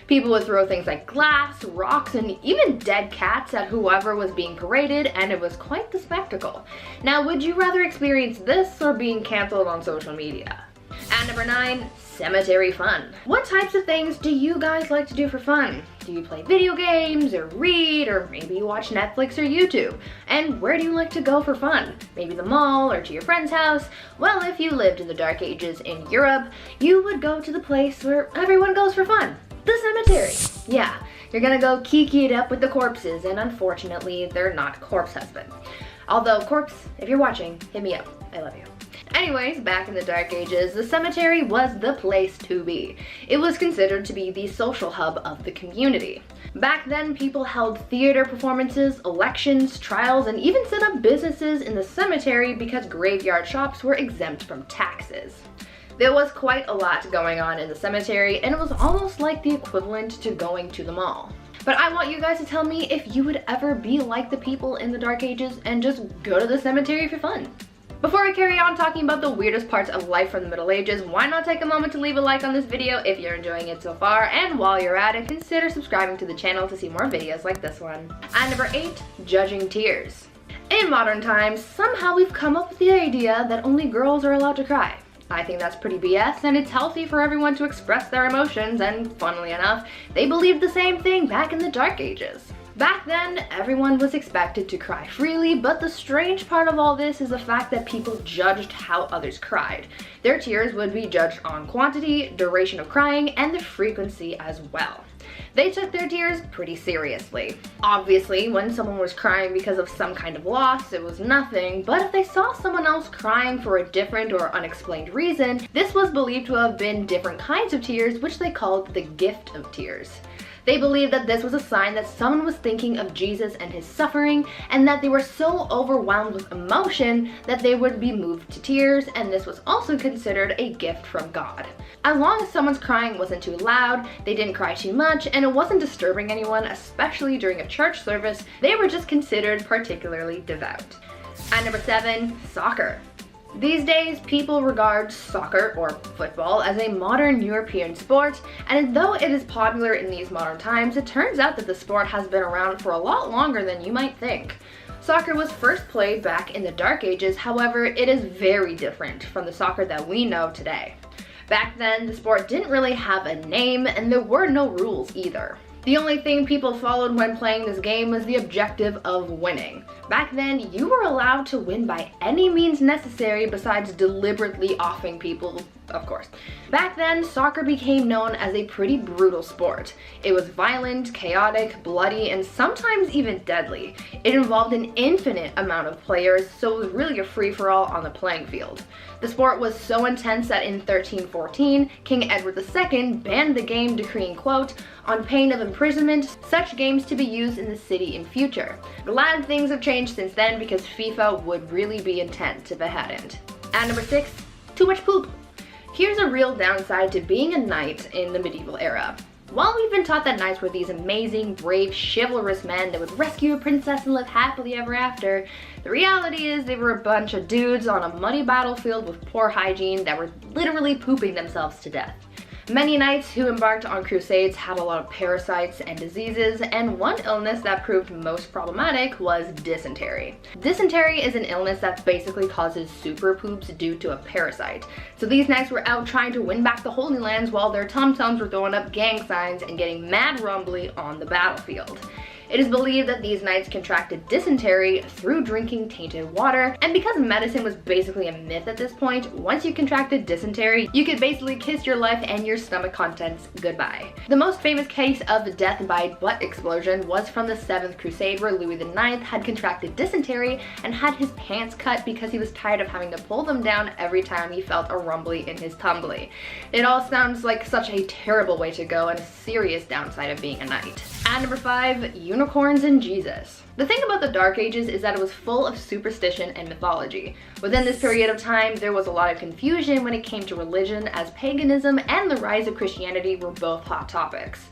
People would throw things like glass, rocks, and even dead cats at whoever was being paraded, and it was quite the spectacle. Now, would you rather experience this or being canceled on social media? And number 9, cemetery fun. What types of things do you guys like to do for fun? Do you play video games, or read, or maybe you watch Netflix or YouTube? And where do you like to go for fun? Maybe the mall or to your friend's house? Well, if you lived in the Dark Ages in Europe, you would go to the place where everyone goes for fun. The cemetery. Yeah, you're gonna go kiki it up with the corpses, and unfortunately, they're not corpse husband. Although, corpse, if you're watching, hit me up. I love you. Anyways, back in the Dark Ages, the cemetery was the place to be. It was considered to be the social hub of the community. Back then, people held theater performances, elections, trials, and even set up businesses in the cemetery because graveyard shops were exempt from taxes. There was quite a lot going on in the cemetery, and it was almost like the equivalent to going to the mall. But I want you guys to tell me if you would ever be like the people in the Dark Ages and just go to the cemetery for fun. Before we carry on talking about the weirdest parts of life from the Middle Ages, why not take a moment to leave a like on this video if you're enjoying it so far, and while you're at it, consider subscribing to the channel to see more videos like this one. And number 8, judging tears. In modern times, somehow we've come up with the idea that only girls are allowed to cry. I think that's pretty BS, and it's healthy for everyone to express their emotions, and funnily enough, they believed the same thing back in the Dark Ages. Back then, everyone was expected to cry freely, but the strange part of all this is the fact that people judged how others cried. Their tears would be judged on quantity, duration of crying, and the frequency as well. They took their tears pretty seriously. Obviously, when someone was crying because of some kind of loss, it was nothing, but if they saw someone else crying for a different or unexplained reason, this was believed to have been different kinds of tears, which they called the gift of tears. They believed that this was a sign that someone was thinking of Jesus and his suffering, and that they were so overwhelmed with emotion that they would be moved to tears, and this was also considered a gift from God. As long as someone's crying wasn't too loud, they didn't cry too much, and it wasn't disturbing anyone, especially during a church service, they were just considered particularly devout. At number 7, soccer. These days, people regard soccer, or football, as a modern European sport, and though it is popular in these modern times, it turns out that the sport has been around for a lot longer than you might think. Soccer was first played back in the Dark Ages, however, it is very different from the soccer that we know today. Back then, the sport didn't really have a name, and there were no rules either. The only thing people followed when playing this game was the objective of winning. Back then, you were allowed to win by any means necessary besides deliberately offing people, of course. Back then, soccer became known as a pretty brutal sport. It was violent, chaotic, bloody, and sometimes even deadly. It involved an infinite amount of players, so it was really a free-for-all on the playing field. The sport was so intense that in 1314, King Edward II banned the game, decreeing, quote, "on pain of imprisonment, such games to be used in the city in future." Glad things have changed since then, because FIFA would really be intense if it hadn't. At number 6, too much poop. Here's a real downside to being a knight in the medieval era. While we've been taught that knights were these amazing, brave, chivalrous men that would rescue a princess and live happily ever after, the reality is they were a bunch of dudes on a muddy battlefield with poor hygiene that were literally pooping themselves to death. Many knights who embarked on crusades had a lot of parasites and diseases, and one illness that proved most problematic was dysentery. Dysentery is an illness that basically causes super poops due to a parasite. So these knights were out trying to win back the Holy Lands while their tum-tums were throwing up gang signs and getting mad rumbly on the battlefield. It is believed that these knights contracted dysentery through drinking tainted water, and because medicine was basically a myth at this point, once you contracted dysentery, you could basically kiss your life and your stomach contents goodbye. The most famous case of death by butt explosion was from the 7th Crusade, where Louis IX had contracted dysentery and had his pants cut because he was tired of having to pull them down every time he felt a rumbly in his tumbly. It all sounds like such a terrible way to go and a serious downside of being a knight. At number 5, unicorns and Jesus. The thing about the Dark Ages is that it was full of superstition and mythology. Within this period of time, there was a lot of confusion when it came to religion, as paganism and the rise of Christianity were both hot topics.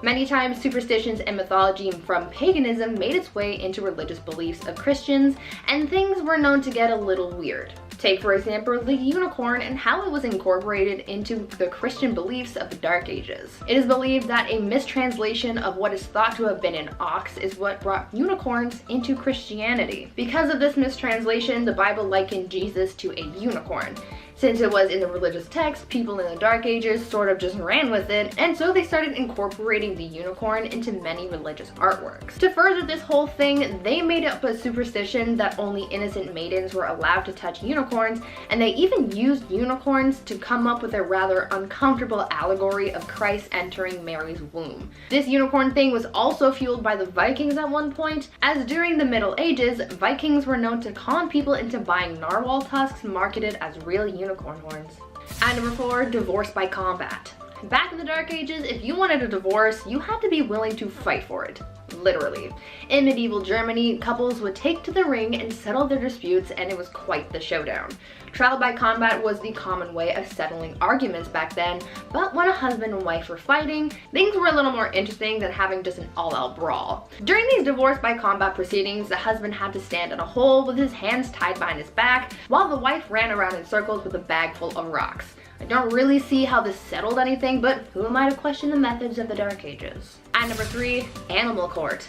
Many times, superstitions and mythology from paganism made its way into religious beliefs of Christians, and things were known to get a little weird. Take, for example, the unicorn and how it was incorporated into the Christian beliefs of the Dark Ages. It is believed that a mistranslation of what is thought to have been an ox is what brought unicorns into Christianity. Because of this mistranslation, the Bible likened Jesus to a unicorn. Since it was in the religious text, people in the Dark Ages sort of just ran with it, and so they started incorporating the unicorn into many religious artworks. To further this whole thing, they made up a superstition that only innocent maidens were allowed to touch unicorns, and they even used unicorns to come up with a rather uncomfortable allegory of Christ entering Mary's womb. This unicorn thing was also fueled by the Vikings at one point, as during the Middle Ages, Vikings were known to con people into buying narwhal tusks marketed as real unicorn horns. At number 4, divorce by combat. Back in the Dark Ages, if you wanted a divorce, you had to be willing to fight for it. Literally. In medieval Germany, couples would take to the ring and settle their disputes, and it was quite the showdown. Trial by combat was the common way of settling arguments back then, but when a husband and wife were fighting, things were a little more interesting than having just an all-out brawl. During these divorce by combat proceedings, the husband had to stand in a hole with his hands tied behind his back, while the wife ran around in circles with a bag full of rocks. I don't really see how this settled anything, but who am I to question the methods of the Dark Ages? At number 3, animal court.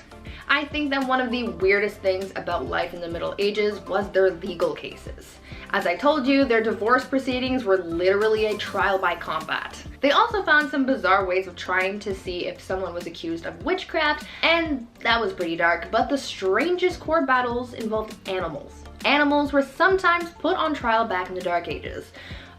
I think that one of the weirdest things about life in the Middle Ages was their legal cases. As I told you, their divorce proceedings were literally a trial by combat. They also found some bizarre ways of trying to see if someone was accused of witchcraft, and that was pretty dark, but the strangest court battles involved animals. Animals were sometimes put on trial back in the Dark Ages.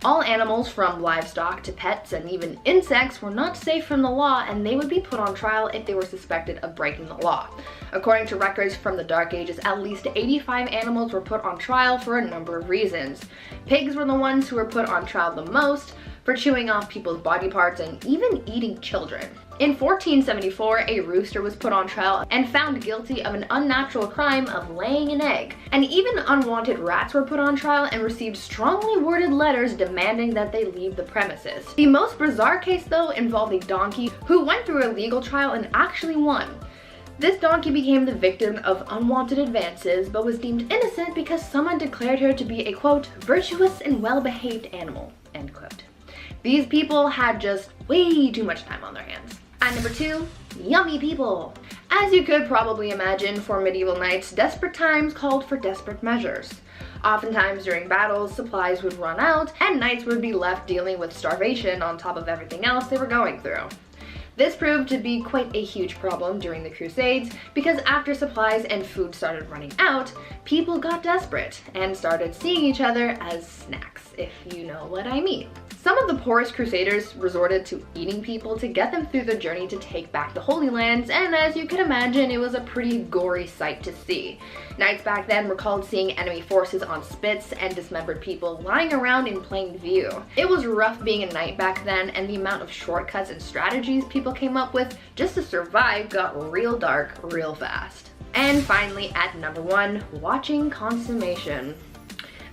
All animals from livestock to pets and even insects were not safe from the law, and they would be put on trial if they were suspected of breaking the law. According to records from the Dark Ages, at least 85 animals were put on trial for a number of reasons. Pigs were the ones who were put on trial the most, for chewing off people's body parts and even eating children. In 1474, a rooster was put on trial and found guilty of an unnatural crime of laying an egg. And even unwanted rats were put on trial and received strongly worded letters demanding that they leave the premises. The most bizarre case, though, involved a donkey who went through a legal trial and actually won. This donkey became the victim of unwanted advances, but was deemed innocent because someone declared her to be a, quote, virtuous and well-behaved animal, end quote. These people had just way too much time on their hands. And number 2, yummy people. As you could probably imagine, for medieval knights, desperate times called for desperate measures. Oftentimes during battles, supplies would run out, and knights would be left dealing with starvation on top of everything else they were going through. This proved to be quite a huge problem during the Crusades, because after supplies and food started running out, people got desperate and started seeing each other as snacks, if you know what I mean. Some of the poorest crusaders resorted to eating people to get them through the journey to take back the Holy Lands, and as you can imagine, it was a pretty gory sight to see. Knights back then recalled seeing enemy forces on spits and dismembered people lying around in plain view. It was rough being a knight back then, and the amount of shortcuts and strategies people came up with just to survive got real dark real fast. And finally, at number 1, watching consummation.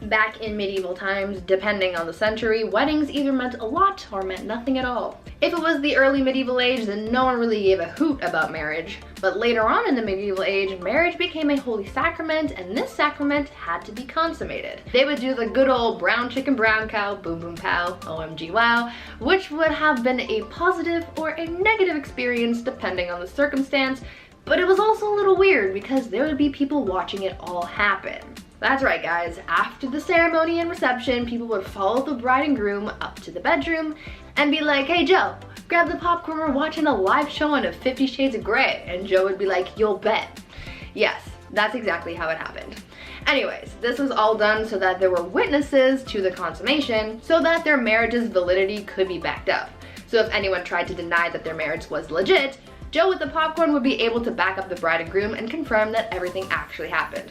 Back in medieval times, depending on the century, weddings either meant a lot or meant nothing at all. If it was the early medieval age, then no one really gave a hoot about marriage. But later on in the medieval age, marriage became a holy sacrament, and this sacrament had to be consummated. They would do the good old brown chicken brown cow, boom boom pow, OMG wow, which would have been a positive or a negative experience depending on the circumstance, but it was also a little weird because there would be people watching it all happen. That's right, guys. After the ceremony and reception, people would follow the bride and groom up to the bedroom and be like, hey Joe, grab the popcorn, we're watching a live showing of 50 Shades of Grey. And Joe would be like, you'll bet. Yes, that's exactly how it happened. Anyways, this was all done so that there were witnesses to the consummation so that their marriage's validity could be backed up. So if anyone tried to deny that their marriage was legit, Joe with the popcorn would be able to back up the bride and groom and confirm that everything actually happened.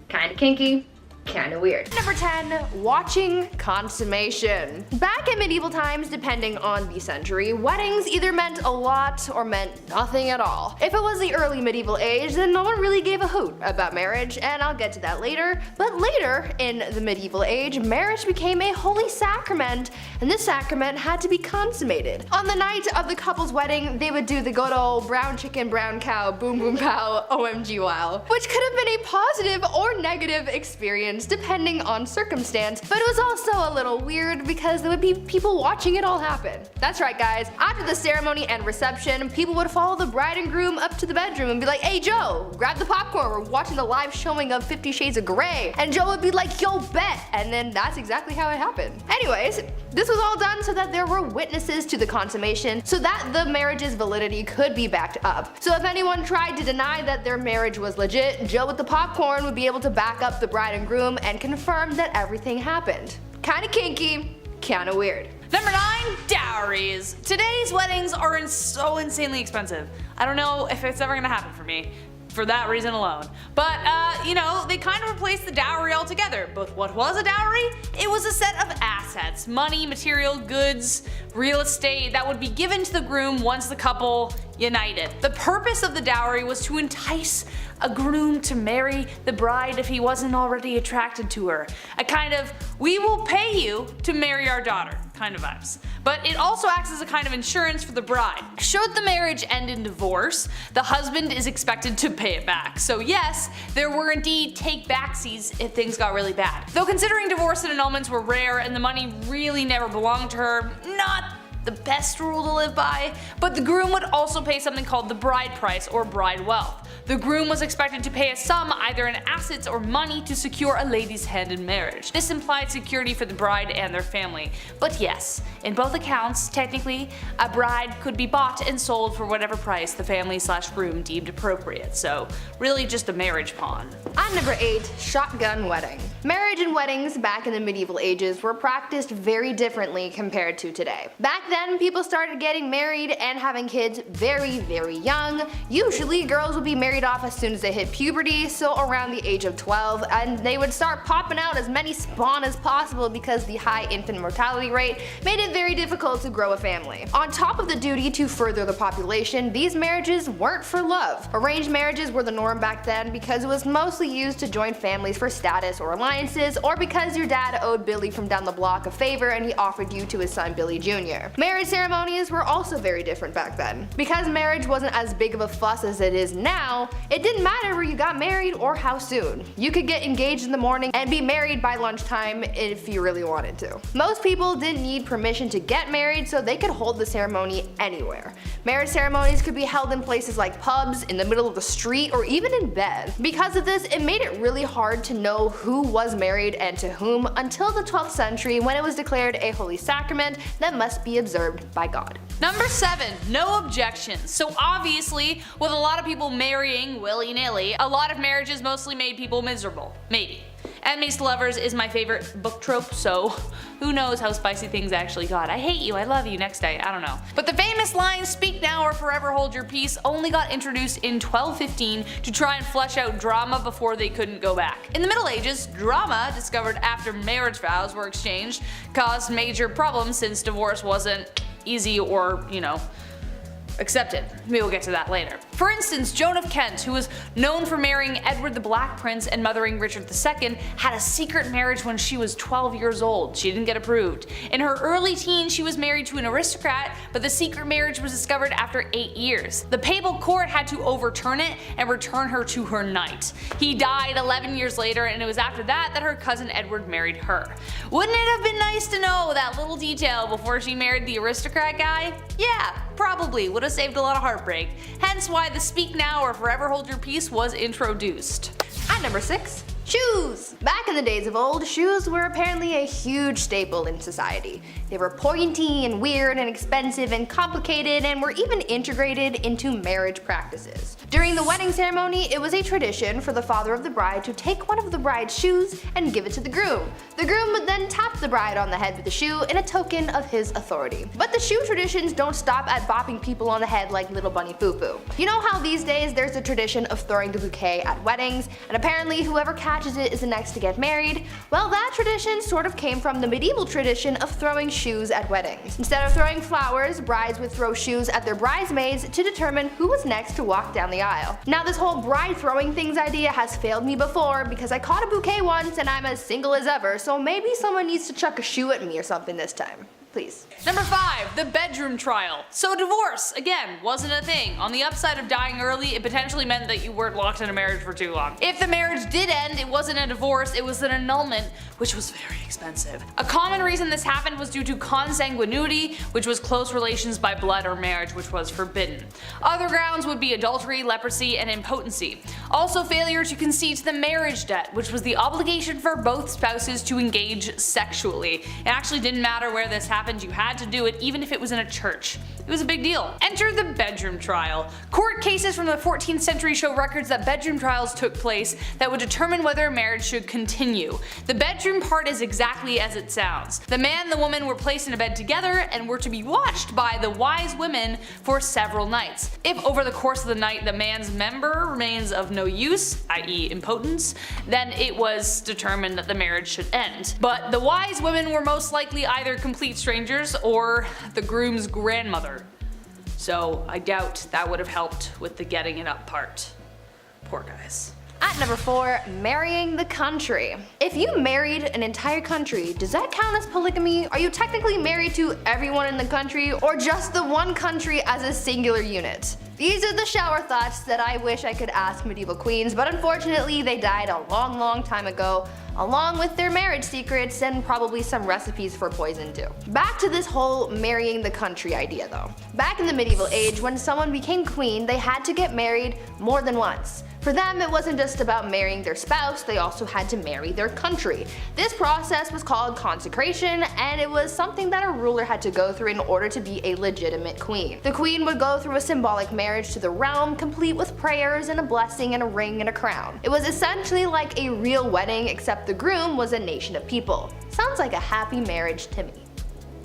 Kinda kinky, kinda weird. Number 10, watching consummation. Back in medieval times, depending on the century, weddings either meant a lot or meant nothing at all. If it was the early medieval age, then no one really gave a hoot about marriage, and I'll get to that later. But later, in the medieval age, marriage became a holy sacrament, and this sacrament had to be consummated. On the night of the couple's wedding, they would do the good old brown chicken, brown cow, boom boom pow, OMG wow, which could have been a positive or negative experience depending on circumstance, but it was also a little weird because there would be people watching it all happen. That's right, guys. After the ceremony and reception, people would follow the bride and groom up to the bedroom and be like, hey Joe, grab the popcorn, we're watching the live showing of 50 Shades of Grey. And Joe would be like, yo bet, and then that's exactly how it happened. Anyways, this was all done so that there were witnesses to the consummation so that the marriage's validity could be backed up. So if anyone tried to deny that their marriage was legit, Joe with the popcorn would be able to back up the bride and groom and confirm that everything happened. Kinda kinky, kinda weird. Number 9, dowries. Today's weddings are so insanely expensive. I don't know if it's ever gonna happen for me, for that reason alone. But, you know, they kind of replaced the dowry altogether. But what was a dowry? It was a set of assets, money, material, goods, real estate that would be given to the groom once the couple united. The purpose of the dowry was to entice a groom to marry the bride if he wasn't already attracted to her. A kind of, we will pay you to marry our daughter kind of vibes. But it also acts as a kind of insurance for the bride. Should the marriage end in divorce, the husband is expected to pay it back. So yes, there were indeed take-backsies if things got really bad. Though considering divorce and annulments were rare and the money really never belonged to her, not the best rule to live by, but the groom would also pay something called the bride price or bride wealth. The groom was expected to pay a sum either in assets or money to secure a lady's hand in marriage. This implied security for the bride and their family. But yes, in both accounts, technically, a bride could be bought and sold for whatever price the family/groom deemed appropriate, so really just a marriage pawn. On number 8, shotgun wedding. Marriage and weddings back in the medieval ages were practiced very differently compared to today. Back then, people started getting married and having kids very, very young. Usually, girls would be married off as soon as they hit puberty, so around the age of 12, and they would start popping out as many spawn as possible because the high infant mortality rate made it very difficult to grow a family. On top of the duty to further the population, these marriages weren't for love. Arranged marriages were the norm back then because it was mostly used to join families for status or alliances, or because your dad owed Billy from down the block a favor and he offered you to his son Billy Jr. Marriage ceremonies were also very different back then. Because marriage wasn't as big of a fuss as it is now, it didn't matter where you got married or how soon. You could get engaged in the morning and be married by lunchtime if you really wanted to. Most people didn't need permission to get married, so they could hold the ceremony anywhere. Marriage ceremonies could be held in places like pubs, in the middle of the street, or even in bed. Because of this, it made it really hard to know who was married and to whom until the 12th century, when it was declared a holy sacrament that must be observed by God. Number 7, no objections. So obviously, with a lot of people marrying willy-nilly, a lot of marriages mostly made people miserable. Maybe. Enemies to lovers is my favorite book trope, so who knows how spicy things actually got. I hate you, I love you, next day, I don't know. But the famous line, "Speak now or forever hold your peace," only got introduced in 1215 to try and flesh out drama before they couldn't go back. In the Middle Ages, drama, discovered after marriage vows were exchanged, caused major problems since divorce wasn't easy or, accepted. We will get to that later. For instance, Joan of Kent, who was known for marrying Edward the Black Prince and mothering Richard II, had a secret marriage when she was 12 years old. She didn't get approved. In her early teens, she was married to an aristocrat, but the secret marriage was discovered after 8 years. The papal court had to overturn it and return her to her knight. He died 11 years later, and it was after that her cousin Edward married her. Wouldn't it have been nice to know that little detail before she married the aristocrat guy? Yeah, probably would have saved a lot of heartbreak, hence why the "speak now or forever hold your peace" was introduced. At number 6, shoes. Back in the days of old, shoes were apparently a huge staple in society. They were pointy and weird and expensive and complicated, and were even integrated into marriage practices. During the wedding ceremony, it was a tradition for the father of the bride to take one of the bride's shoes and give it to the groom. The groom would then tap the bride on the head with the shoe in a token of his authority. But the shoe traditions don't stop at bopping people on the head like little bunny foo-foo. You know how these days there's a tradition of throwing the bouquet at weddings, and apparently whoever catches it is the next to get married? Well, that tradition sort of came from the medieval tradition of throwing shoes at weddings. Instead of throwing flowers, brides would throw shoes at their bridesmaids to determine who was next to walk down the aisle. Now, this whole bride throwing things idea has failed me before because I caught a bouquet once and I'm as single as ever, so maybe someone needs to chuck a shoe at me or something this time. Please. Number 5, the bedroom trial. So divorce, again, wasn't a thing. On the upside of dying early, it potentially meant that you weren't locked in a marriage for too long. If the marriage did end, it wasn't a divorce, it was an annulment, which was very expensive. A common reason this happened was due to consanguinity, which was close relations by blood or marriage, which was forbidden. Other grounds would be adultery, leprosy, and impotency. Also failure to concede to the marriage debt, which was the obligation for both spouses to engage sexually. It actually didn't matter where this happened, you had to do it even if it was in a church. It was a big deal. Enter the bedroom trial. Court cases from the 14th century show records that bedroom trials took place that would determine whether a marriage should continue. The bedroom part is exactly as it sounds. The man and the woman were placed in a bed together and were to be watched by the wise women for several nights. If over the course of the night the man's member remains of no use, i.e. impotence, then it was determined that the marriage should end. But the wise women were most likely either complete strangers or the groom's grandmother. So I doubt that would have helped with the getting it up part. Poor guys. At number 4, marrying the country. If you married an entire country, does that count as polygamy? Are you technically married to everyone in the country, or just the one country as a singular unit? These are the shower thoughts that I wish I could ask medieval queens, but unfortunately they died a long time ago. along with their marriage secrets and probably some recipes for poison too. Back to this whole marrying the country idea though. Back in the medieval age, when someone became queen, they had to get married more than once. For them, it wasn't just about marrying their spouse, they also had to marry their country. This process was called consecration, and it was something that a ruler had to go through in order to be a legitimate queen. The queen would go through a symbolic marriage to the realm, complete with prayers and a blessing and a ring and a crown. It was essentially like a real wedding, except the groom was a nation of people. Sounds like a happy marriage to me.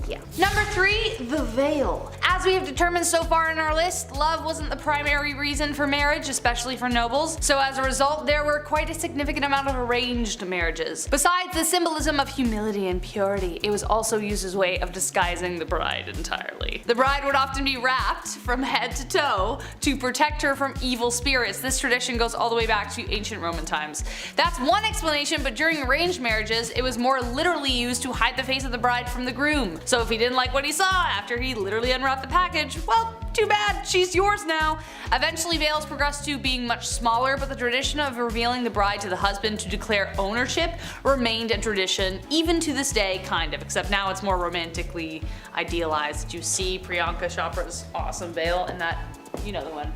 Yeah. Number 3, the veil. As we have determined so far in our list, love wasn't the primary reason for marriage, especially for nobles, so as a result there were quite a significant amount of arranged marriages. Besides the symbolism of humility and purity, it was also used as a way of disguising the bride entirely. The bride would often be wrapped from head to toe to protect her from evil spirits. This tradition goes all the way back to ancient Roman times. That's one explanation, but during arranged marriages, it was more literally used to hide the face of the bride from the groom. So if he didn't like what he saw after he literally unwrapped the package, well, too bad, she's yours now. Eventually veils progressed to being much smaller, but the tradition of revealing the bride to the husband to declare ownership remained a tradition even to this day, kind of, except now it's more romantically idealized. Did you see Priyanka Chopra's awesome veil in that? You know the one.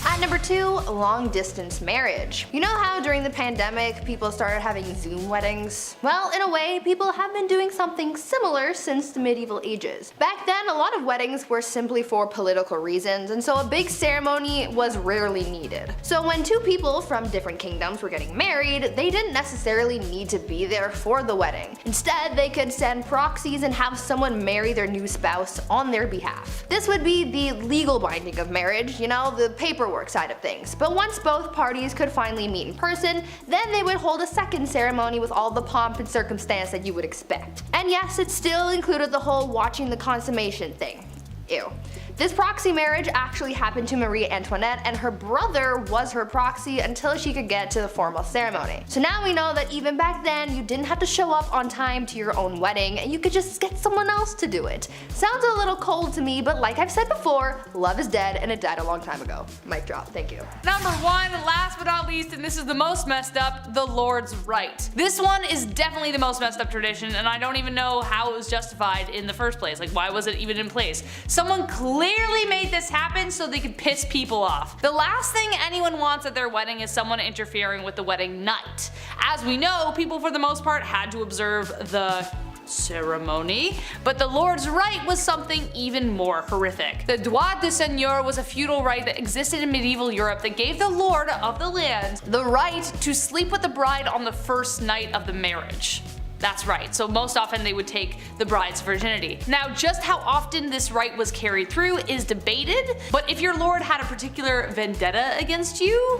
At number 2, long distance marriage. You know how during the pandemic people started having Zoom weddings? Well, in a way, people have been doing something similar since the medieval ages. Back then, a lot of weddings were simply for political reasons, and so a big ceremony was rarely needed. So when two people from different kingdoms were getting married, they didn't necessarily need to be there for the wedding. Instead, they could send proxies and have someone marry their new spouse on their behalf. This would be the legal binding of marriage, you know, the paperwork side of things. But once both parties could finally meet in person, then they would hold a second ceremony with all the pomp and circumstance that you would expect. And yes, it still included the whole watching the consummation thing. Ew. This proxy marriage actually happened to Marie Antoinette, and her brother was her proxy until she could get to the formal ceremony. So now we know that even back then, you didn't have to show up on time to your own wedding, and you could just get someone else to do it. Sounds a little cold to me, but like I've said before, love is dead and it died a long time ago. Mic drop, thank you. Number 1, last but not least, and this is the most messed up, the Lord's Right. This one is definitely the most messed up tradition, and I don't even know how it was justified in the first place. Like, why was it even in place? Someone clearly made this happen so they could piss people off. The last thing anyone wants at their wedding is someone interfering with the wedding night. As we know, people for the most part had to observe the ceremony, but the Lord's Right was something even more horrific. The droit de seigneur was a feudal right that existed in medieval Europe that gave the lord of the land the right to sleep with the bride on the first night of the marriage. That's right, so most often they would take the bride's virginity. Now, just how often this right was carried through is debated, but if your lord had a particular vendetta against you,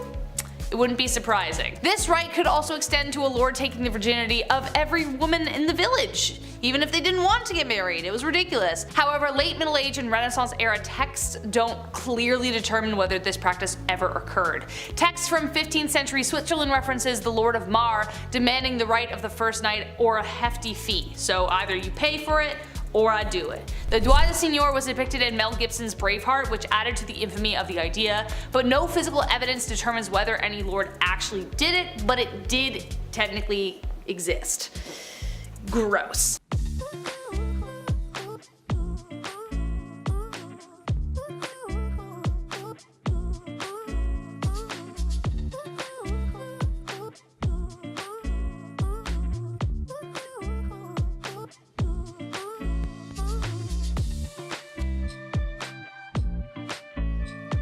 it wouldn't be surprising. This right could also extend to a lord taking the virginity of every woman in the village, even if they didn't want to get married. It was ridiculous. However, late Middle Age and Renaissance era texts don't clearly determine whether this practice ever occurred. Texts from 15th century Switzerland references the Lord of Mar demanding the right of the first night or a hefty fee, so either you pay for it or I do it. The droit de seigneur was depicted in Mel Gibson's Braveheart, which added to the infamy of the idea, but no physical evidence determines whether any lord actually did it, but it did technically exist. Gross.